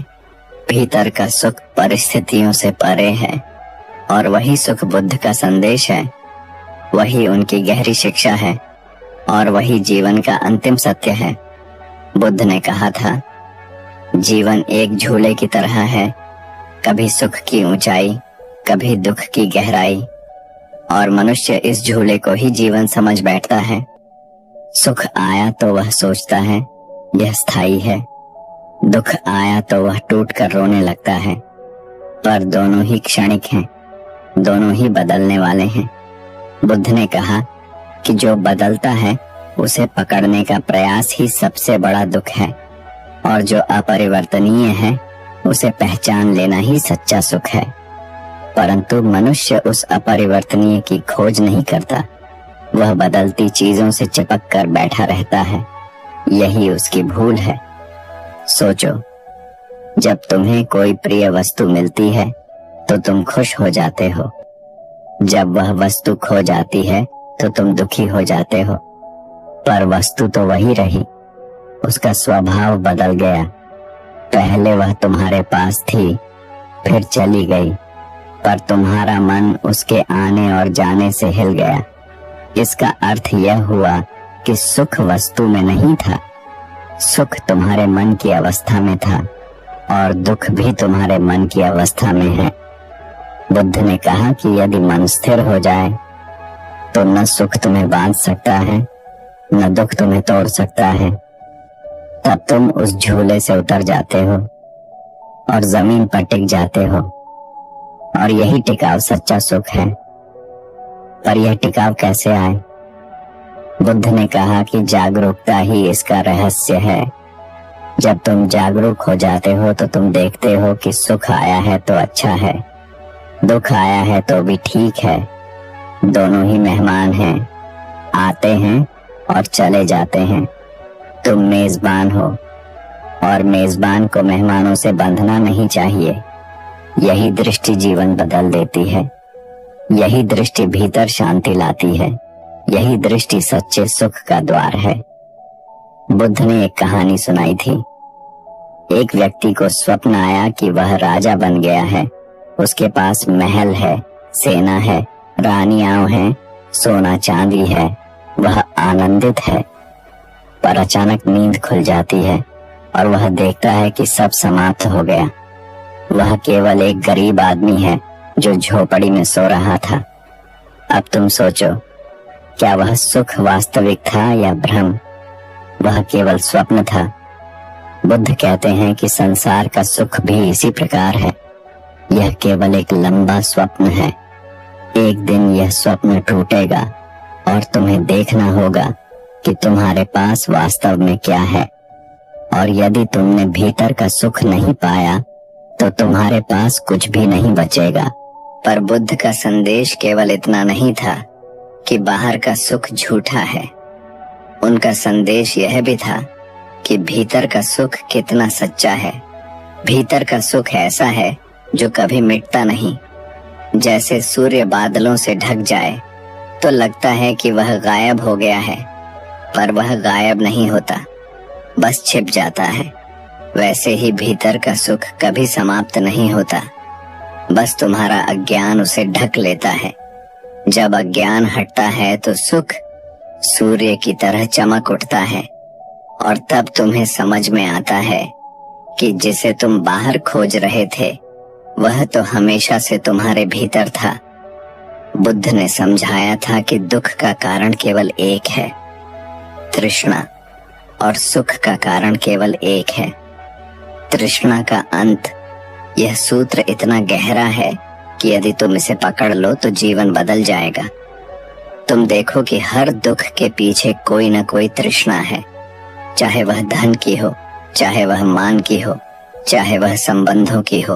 भीतर का सुख परिस्थितियों से परे है। और वही सुख बुद्ध का संदेश है, वही उनकी गहरी शिक्षा है और वही जीवन का अंतिम सत्य है। बुद्ध ने कहा था, जीवन एक झूले की तरह है, कभी सुख की ऊंचाई, कभी दुख की गहराई, और मनुष्य इस झूले को ही जीवन समझ बैठता है। सुख आया तो वह सोचता है यह स्थायी है, दुख आया तो वह टूट कर रोने लगता है। पर दोनों ही क्षणिक हैं, दोनों ही बदलने वाले हैं। बुद्ध ने कहा कि जो बदलता है उसे पकड़ने का प्रयास ही सबसे बड़ा दुख है, और जो अपरिवर्तनीय है उसे पहचान लेना ही सच्चा सुख है। परंतु मनुष्य उस अपरिवर्तनीय की खोज नहीं करता, वह बदलती चीजों से चिपक कर बैठा रहता है। यही उसकी भूल है। सोचो, जब तुम्हें कोई प्रिय वस्तु मिलती है तो तुम खुश हो जाते हो, जब वह वस्तु खो जाती है तो तुम दुखी हो जाते हो। पर वस्तु तो वही रही, उसका स्वभाव बदल गया। पहले वह तुम्हारे पास थी, फिर चली गई, पर तुम्हारा मन उसके आने और जाने से हिल गया। इसका अर्थ यह हुआ कि सुख वस्तु में नहीं था, सुख तुम्हारे मन की अवस्था में था और दुख भी तुम्हारे मन की अवस्था में है। बुद्ध ने कहा कि यदि मन स्थिर हो जाए तो न सुख तुम्हें बांध सकता है, न दुख तुम्हें तोड़ सकता है। तब तुम उस झूले से उतर जाते हो और जमीन पर टिक जाते हो, और यही टिकाव सच्चा सुख है। पर यह टिकाव कैसे आए? बुद्ध ने कहा कि जागरूकता ही इसका रहस्य है। जब तुम जागरूक हो जाते हो तो तुम देखते हो कि सुख आया है तो अच्छा है, दुख आया है तो भी ठीक है। दोनों ही मेहमान हैं, आते हैं और चले जाते हैं। तुम मेजबान हो और मेजबान को मेहमानों से बंधना नहीं चाहिए। यही दृष्टि जीवन बदल देती है, यही दृष्टि भीतर शांति लाती है, यही दृष्टि सच्चे सुख का द्वार है। बुद्ध ने एक कहानी सुनाई थी। एक व्यक्ति को स्वप्न आया कि वह राजा बन गया है, उसके पास महल है, सेना है, रानियां हैं, सोना चांदी है, वह आनंदित है। पर अचानक नींद खुल जाती है और वह देखता है कि सब समाप्त हो गया। वह केवल एक गरीब आदमी है जो झोपड़ी में सो रहा था। अब तुम सोचो, क्या वह सुख वास्तविक था या भ्रम? वह केवल स्वप्न था। बुद्ध कहते हैं कि संसार का सुख भी इसी प्रकार है, यह केवल एक लंबा स्वप्न है। एक दिन यह स्वप्न टूटेगा और तुम्हें देखना होगा कि तुम्हारे पास वास्तव में क्या है। और यदि तुमने भीतर का सुख नहीं पाया तो तुम्हारे पास कुछ भी नहीं बचेगा। पर बुद्ध का संदेश केवल इतना नहीं था कि बाहर का सुख झूठा है, उनका संदेश यह भी था कि भीतर का सुख कितना सच्चा है। भीतर का सुख ऐसा है जो कभी मिटता नहीं। जैसे सूर्य बादलों से ढक जाए तो लगता है कि वह गायब हो गया है, पर वह गायब नहीं होता, बस छिप जाता है। वैसे ही भीतर का सुख कभी समाप्त नहीं होता, बस तुम्हारा अज्ञान उसे ढक लेता है। जब अज्ञान हटता है तो सुख सूर्य की तरह चमक उठता है और तब तुम्हें समझ में आता है कि जिसे तुम बाहर खोज रहे थे वह तो हमेशा से तुम्हारे भीतर था। बुद्ध ने समझाया था कि दुख का कारण केवल एक है, तृष्णा, और सुख का कारण केवल एक है, तृष्णा का अंत। यह सूत्र इतना गहरा है कि यदि तुम इसे पकड़ लो तो जीवन बदल जाएगा। तुम देखो कि हर दुख के पीछे कोई न कोई तृष्णा है, चाहे वह धन की हो, चाहे वह मान की हो, चाहे वह संबंधों की हो।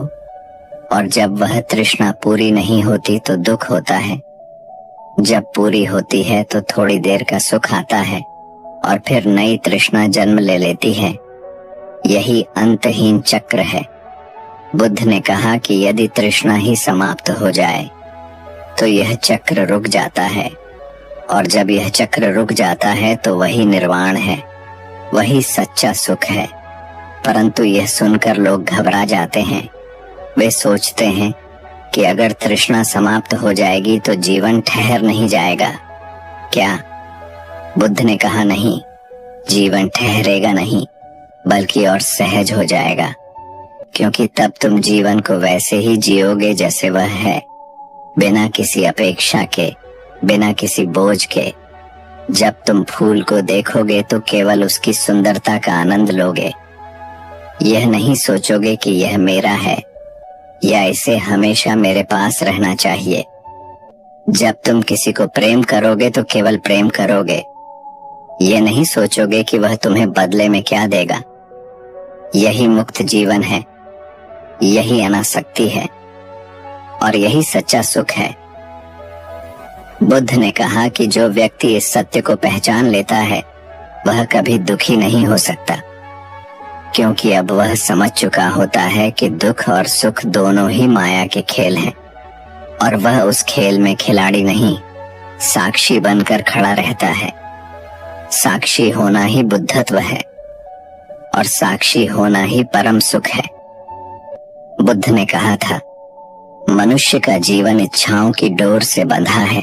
और जब वह तृष्णा पूरी नहीं होती तो दुख होता है। जब पूरी होती है तो थोड़ी देर का सुख आता है और फिर नई तृष्णा जन्म ले लेती है। यही अंतहीन चक्र है। बुद्ध ने कहा कि यदि तृष्णा ही समाप्त हो जाए तो यह चक्र रुक जाता है, और जब यह चक्र रुक जाता है तो वही निर्वाण है, वही सच्चा सुख है। परंतु यह सुनकर लोग घबरा जाते हैं। वे सोचते हैं कि अगर तृष्णा समाप्त हो जाएगी तो जीवन ठहर नहीं जाएगा क्या? बुद्ध ने कहा नहीं, जीवन ठहरेगा नहीं बल्कि और सहज हो जाएगा, क्योंकि तब तुम जीवन को वैसे ही जियोगे जैसे वह है, बिना किसी अपेक्षा के, बिना किसी बोझ के। जब तुम फूल को देखोगे तो केवल उसकी सुंदरता का आनंद लोगे। यह नहीं सोचोगे कि यह मेरा है या इसे हमेशा मेरे पास रहना चाहिए। जब तुम किसी को प्रेम करोगे तो केवल प्रेम करोगे। यह नहीं सोचोगे कि वह तुम्हें बदले में क्या देगा। यही मुक्त जीवन है, यही अनासक्ति है और यही सच्चा सुख है। बुद्ध ने कहा कि जो व्यक्ति इस सत्य को पहचान लेता है वह कभी दुखी नहीं हो सकता, क्योंकि अब वह समझ चुका होता है कि दुख और सुख दोनों ही माया के खेल हैं और वह उस खेल में खिलाड़ी नहीं, साक्षी बनकर खड़ा रहता है। साक्षी होना ही बुद्धत्व है और साक्षी होना ही परम सुख है। बुद्ध ने कहा था, मनुष्य का जीवन इच्छाओं की डोर से बंधा है।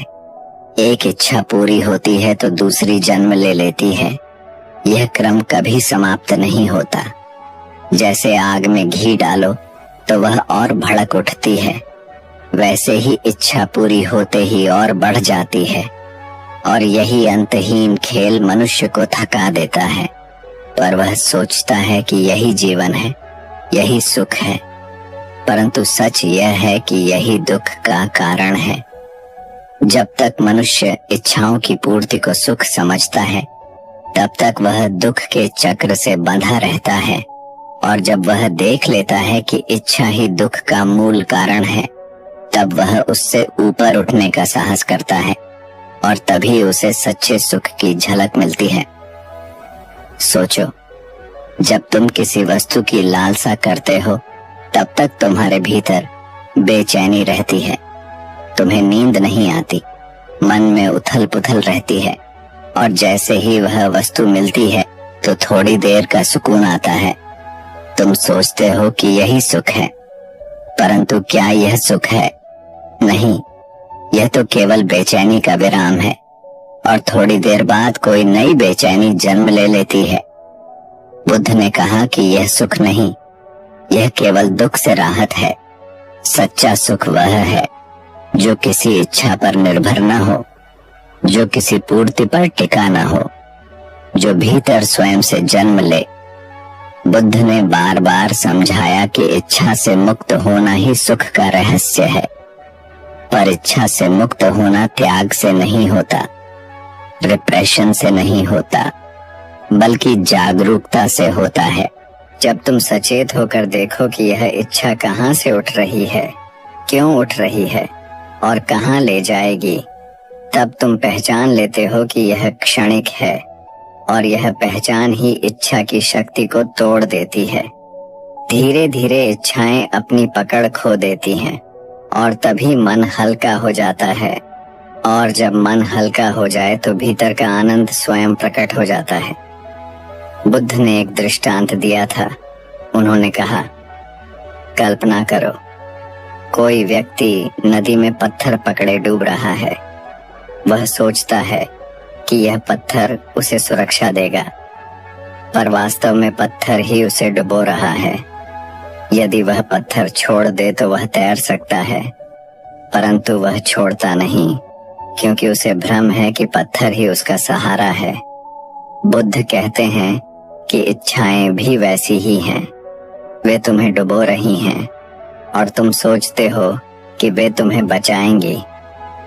एक इच्छा पूरी होती है तो दूसरी जन्म ले लेती है। यह क्रम कभी समाप्त नहीं होता। जैसे आग में घी डालो तो वह और भड़क उठती है, वैसे ही इच्छा पूरी होते ही और बढ़ जाती है। और यही अंतहीन खेल मनुष्य को थका देता है, पर वह सोचता है कि यही जीवन है, यही सुख है। परंतु सच यह है कि यही दुख का कारण है। जब तक मनुष्य इच्छाओं की पूर्ति को सुख समझता है तब तक वह दुख के चक्र से बंधा रहता है, और जब वह देख लेता है कि इच्छा ही दुख का मूल कारण है तब वह उससे ऊपर उठने का साहस करता है और तभी उसे सच्चे सुख की झलक मिलती है। सोचो, जब तुम किसी वस्तु की लालसा करते हो तब तक तुम्हारे भीतर बेचैनी रहती है, तुम्हें नींद नहीं आती, मन में उथल पुथल रहती है, और जैसे ही वह वस्तु मिलती है तो थोड़ी देर का सुकून आता है। तुम सोचते हो कि यही सुख है, परंतु क्या यह सुख है? नहीं, यह तो केवल बेचैनी का विराम है, और थोड़ी देर बाद कोई नई बेचैनी जन्म ले लेती है। बुद्ध ने कहा कि यह सुख नहीं, यह केवल दुख से राहत है। सच्चा सुख वह है जो किसी इच्छा पर निर्भर न हो, जो किसी पूर्ति पर टिका न हो, जो भीतर स्वयं से जन्म ले। बुद्ध ने बार बार समझाया कि इच्छा से मुक्त होना ही सुख का रहस्य है, पर इच्छा से मुक्त होना त्याग से नहीं होता, रिप्रेशन से नहीं होता, बल्कि जागरूकता से होता है। जब तुम सचेत होकर देखो कि यह इच्छा कहाँ से उठ रही है, क्यों उठ रही है और कहाँ ले जाएगी, तब तुम पहचान लेते हो कि यह क्षणिक है, और यह पहचान ही इच्छा की शक्ति को तोड़ देती है। धीरे धीरे इच्छाएं अपनी पकड़ खो देती हैं और तभी मन हल्का हो जाता है, और जब मन हल्का हो जाए तो भीतर का आनंद स्वयं प्रकट हो जाता है। बुद्ध ने एक दृष्टांत दिया था। उन्होंने कहा, कल्पना करो, कोई व्यक्ति नदी में पत्थर पकड़े डूब रहा है। वह सोचता है कि यह पत्थर उसे सुरक्षा देगा, पर वास्तव में पत्थर ही उसे डुबो रहा है। यदि वह पत्थर छोड़ दे तो वह तैर सकता है, परंतु वह छोड़ता नहीं, क्योंकि उसे भ्रम है कि पत्थर ही उसका सहारा है। बुद्ध कहते हैं कि इच्छाएं भी वैसी ही हैं, वे तुम्हें डुबो रही हैं और तुम सोचते हो कि वे तुम्हें बचाएंगी।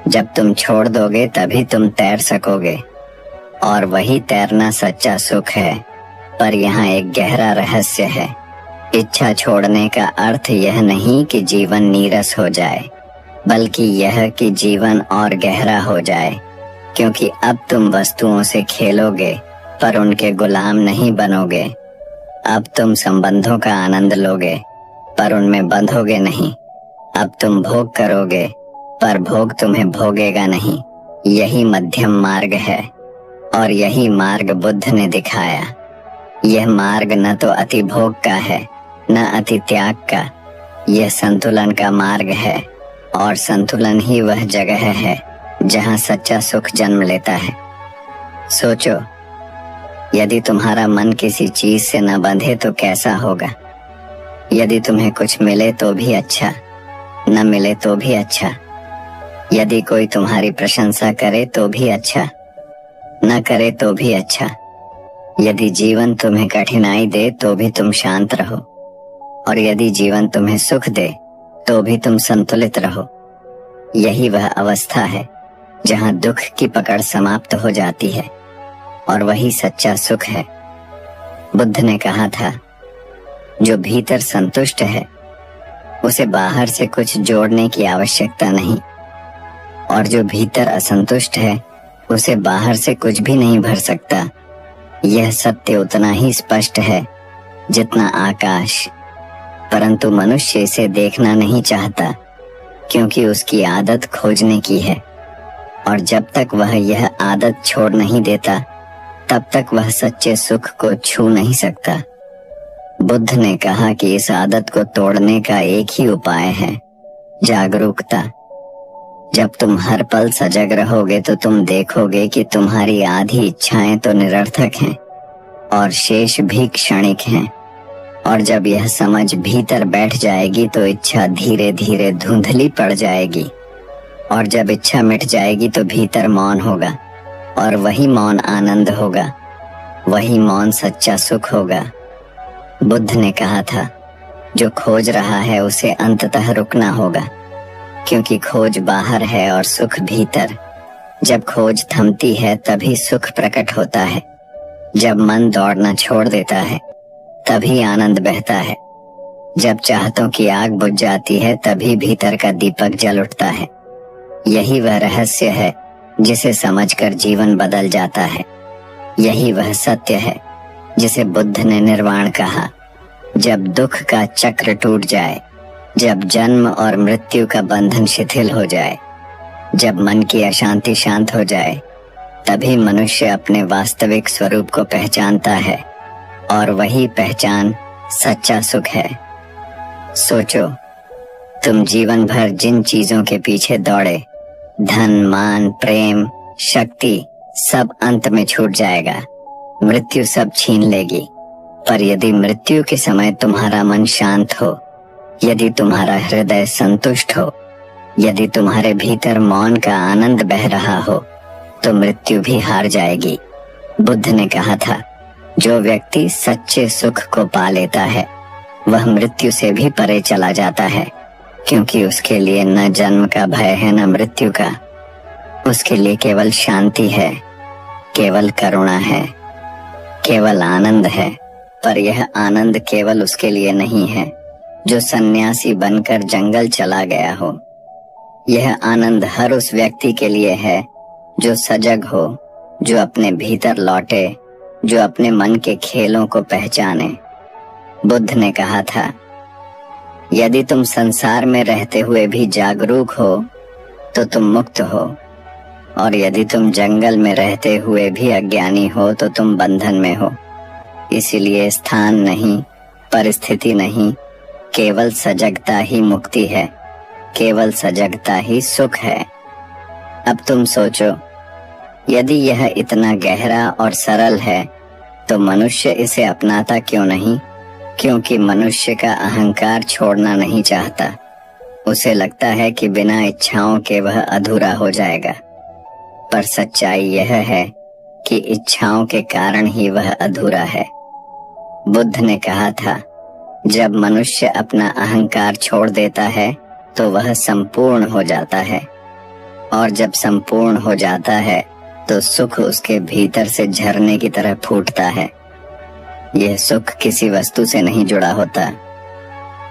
जब तुम छोड़ दोगे तभी तुम तैर सकोगे, और वही तैरना सच्चा सुख है। पर यहाँ एक गहरा रहस्य है। इच्छा छोड़ने का अर्थ यह नहीं कि जीवन नीरस हो जाए, बल्कि यह कि जीवन और गहरा हो जाए, क्योंकि अब तुम वस्तुओं से खेलोगे पर उनके गुलाम नहीं बनोगे। अब तुम संबंधों का आनंद लोगे पर उनमें बंधोगे नहीं। अब तुम भोग करोगे पर भोग तुम्हें भोगेगा नहीं। यही मध्यम मार्ग है, और यही मार्ग बुद्ध ने दिखाया। यह मार्ग न तो अति भोग का है, न अति त्याग का। यह संतुलन का मार्ग है, और संतुलन ही वह जगह है जहाँ सच्चा सुख जन्म लेता है। सोचो, यदि तुम्हारा मन किसी चीज से न बंधे तो कैसा होगा? यदि तुम्हें कुछ मिले तो भी अच्छा, न मिले तो भी अच्छा। यदि कोई तुम्हारी प्रशंसा करे तो भी अच्छा, न करे तो भी अच्छा। यदि जीवन तुम्हें कठिनाई दे तो भी तुम शांत रहो, और यदि जीवन तुम्हें सुख दे तो भी तुम संतुलित रहो। यही वह अवस्था है जहाँ दुख की पकड़ समाप्त हो जाती है, और वही सच्चा सुख है। बुद्ध ने कहा था, जो भीतर संतुष्ट है उसे बाहर से कुछ जोड़ने की आवश्यकता नहीं, और जो भीतर असंतुष्ट है उसे बाहर से कुछ भी नहीं भर सकता। यह सत्य उतना ही स्पष्ट है जितना आकाश, परंतु मनुष्य इसे देखना नहीं चाहता, क्योंकि उसकी आदत खोजने की है, और जब तक वह यह आदत छोड़ नहीं देता तब तक वह सच्चे सुख को छू नहीं सकता। बुद्ध ने कहा कि इस आदत को तोड़ने का एक ही उपाय है, जागरूकता। जब तुम हर पल सजग रहोगे तो तुम देखोगे कि तुम्हारी आधी इच्छाएं तो निरर्थक हैं और शेष भी क्षणिक हैं, और जब यह समझ भीतर बैठ जाएगी तो इच्छा धीरे धीरे धुंधली पड़ जाएगी, और जब इच्छा मिट जाएगी तो भीतर मौन होगा, और वही मौन आनंद होगा, वही मौन सच्चा सुख होगा। बुद्ध ने कहा था, जो खोज रहा है उसे अंततः रुकना होगा, क्योंकि खोज बाहर है और सुख भीतर। जब खोज थमती है तभी सुख प्रकट होता है। जब मन दौड़ना छोड़ देता है तभी आनंद बहता है। जब चाहतों की आग बुझ जाती है तभी भीतर का दीपक जल उठता है। यही वह रहस्य है जिसे समझकर जीवन बदल जाता है। यही वह सत्य है जिसे बुद्ध ने निर्वाण कहा। जब दुख का चक्र टूट जाए, जब जन्म और मृत्यु का बंधन शिथिल हो जाए, जब मन की अशांति शांत हो जाए, तभी मनुष्य अपने वास्तविक स्वरूप को पहचानता है, और वही पहचान सच्चा सुख है। सोचो, तुम जीवन भर जिन चीजों के पीछे दौड़े, धन, मान, प्रेम, शक्ति, सब अंत में छूट जाएगा। मृत्यु सब छीन लेगी। पर यदि मृत्यु के समय तुम्हारा मन शांत हो, यदि तुम्हारा हृदय संतुष्ट हो, यदि तुम्हारे भीतर मौन का आनंद बह रहा हो, तो मृत्यु भी हार जाएगी। बुद्ध ने कहा था, जो व्यक्ति सच्चे सुख को पा लेता है वह मृत्यु से भी परे चला जाता है, क्योंकि उसके लिए न जन्म का भय है न मृत्यु का। उसके लिए केवल शांति है, केवल करुणा है, केवल आनंद है। पर यह आनंद केवल उसके लिए नहीं है जो सन्यासी बनकर जंगल चला गया हो। यह आनंद हर उस व्यक्ति के लिए है जो सजग हो, जो अपने भीतर लौटे, जो अपने मन के खेलों को पहचाने। बुद्ध ने कहा था, यदि तुम संसार में रहते हुए भी जागरूक हो तो तुम मुक्त हो, और यदि तुम जंगल में रहते हुए भी अज्ञानी हो तो तुम बंधन में हो। इसीलिए स्थान नहीं, परिस्थिति नहीं, केवल सजगता ही मुक्ति है, केवल सजगता ही सुख है। अब तुम सोचो, यदि यह इतना गहरा और सरल है तो मनुष्य इसे अपनाता क्यों नहीं? क्योंकि मनुष्य का अहंकार छोड़ना नहीं चाहता। उसे लगता है कि बिना इच्छाओं के वह अधूरा हो जाएगा। पर सच्चाई यह है कि इच्छाओं के कारण ही वह अधूरा है। बुद्ध ने कहा था, जब मनुष्य अपना अहंकार छोड़ देता है तो वह संपूर्ण हो जाता है, और जब संपूर्ण हो जाता है तो सुख उसके भीतर से झरने की तरह फूटता है। यह सुख किसी वस्तु से नहीं जुड़ा होता,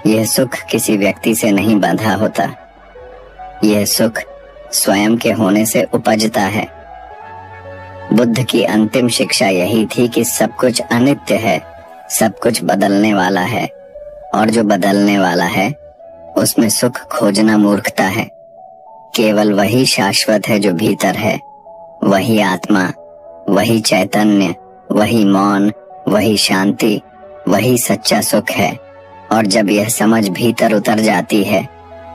यह सुख किसी व्यक्ति से नहीं बंधा होता, यह सुख स्वयं के होने से उपजता है। बुद्ध की अंतिम शिक्षा यही थी कि सब कुछ अनित्य है, सब कुछ बदलने वाला है, और जो बदलने वाला है उसमें सुख खोजना मूर्खता है। केवल वही शाश्वत है जो भीतर है, वही आत्मा, वही चैतन्य, वही मौन, वही शांति, वही सच्चा सुख है। और जब यह समझ भीतर उतर जाती है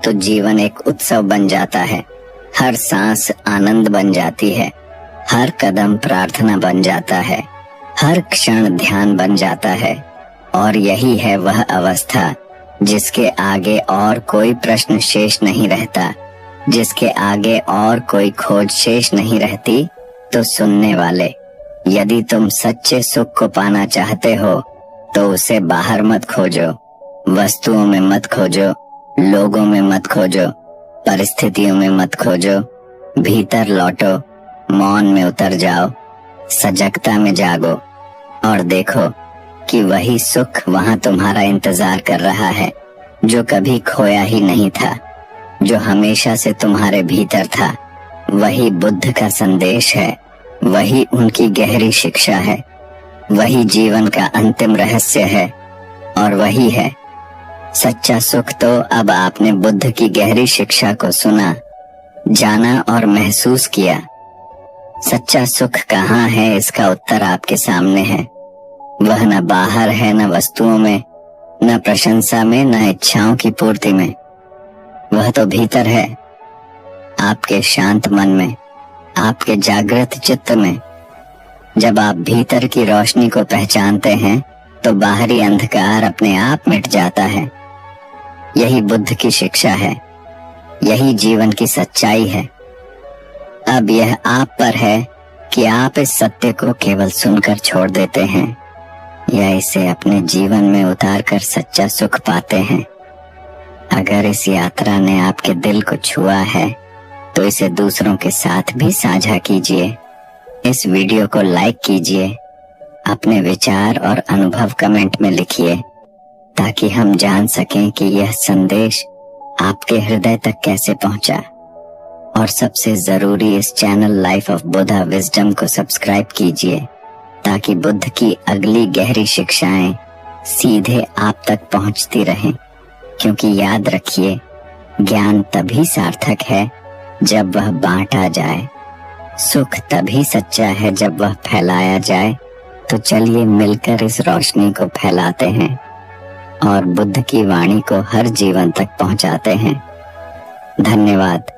तो जीवन एक उत्सव बन जाता है, हर सांस आनंद बन जाती है, हर कदम प्रार्थना बन जाता है, हर क्षण ध्यान बन जाता है। और यही है वह अवस्था जिसके आगे और कोई प्रश्न शेष नहीं रहता, जिसके आगे और कोई खोज शेष नहीं रहती। तो सुनने वाले, यदि तुम सच्चे सुख को पाना चाहते हो तो उसे बाहर मत खोजो, वस्तुओं में मत खोजो, लोगों में मत खोजो, परिस्थितियों में मत खोजो। भीतर लौटो, मौन में उतर जाओ, सजगता में जागो और देखो कि वही सुख वहां तुम्हारा इंतजार कर रहा है, जो कभी खोया ही नहीं था, जो हमेशा से तुम्हारे भीतर था। वही बुद्ध का संदेश है, वही उनकी गहरी शिक्षा है, वही जीवन का अंतिम रहस्य है, और वही है सच्चा सुख। तो अब आपने बुद्ध की गहरी शिक्षा को सुना, जाना और महसूस किया। सच्चा सुख कहाँ है, इसका उत्तर आपके सामने है। वह न बाहर है, न वस्तुओं में, न प्रशंसा में, न इच्छाओं की पूर्ति में। वह तो भीतर है, आपके शांत मन में, आपके जागृत चित्त में। जब आप भीतर की रोशनी को पहचानते हैं तो बाहरी अंधकार अपने आप मिट जाता है। यही बुद्ध की शिक्षा है, यही जीवन की सच्चाई है। अब यह आप पर है कि आप इस सत्य को केवल सुनकर छोड़ देते हैं या इसे अपने जीवन में उतारकर सच्चा सुख पाते हैं। अगर इस यात्रा ने आपके दिल को छुआ है तो इसे दूसरों के साथ भी साझा कीजिए। इस वीडियो को लाइक कीजिए, अपने विचार और अनुभव कमेंट में लिखिए ताकि हम जान सकें कि यह संदेश आपके हृदय तक कैसे पहुंचा। और सबसे जरूरी, इस channel life of Buddha wisdom को सब्सक्राइब कीजिए ताकि बुद्ध की अगली गहरी शिक्षाएं सीधे आप तक पहुंचती रहें। क्योंकि याद रखिए, ज्ञान तभी सार्थक है जब वह बांटा जाए, सुख तभी सच्चा है जब वह फैलाया जाए। तो चलिए मिलकर इस रोशनी को फैलाते हैं और बुद्ध की वाणी को हर जीवन तक पहुंचाते हैं। धन्यवाद।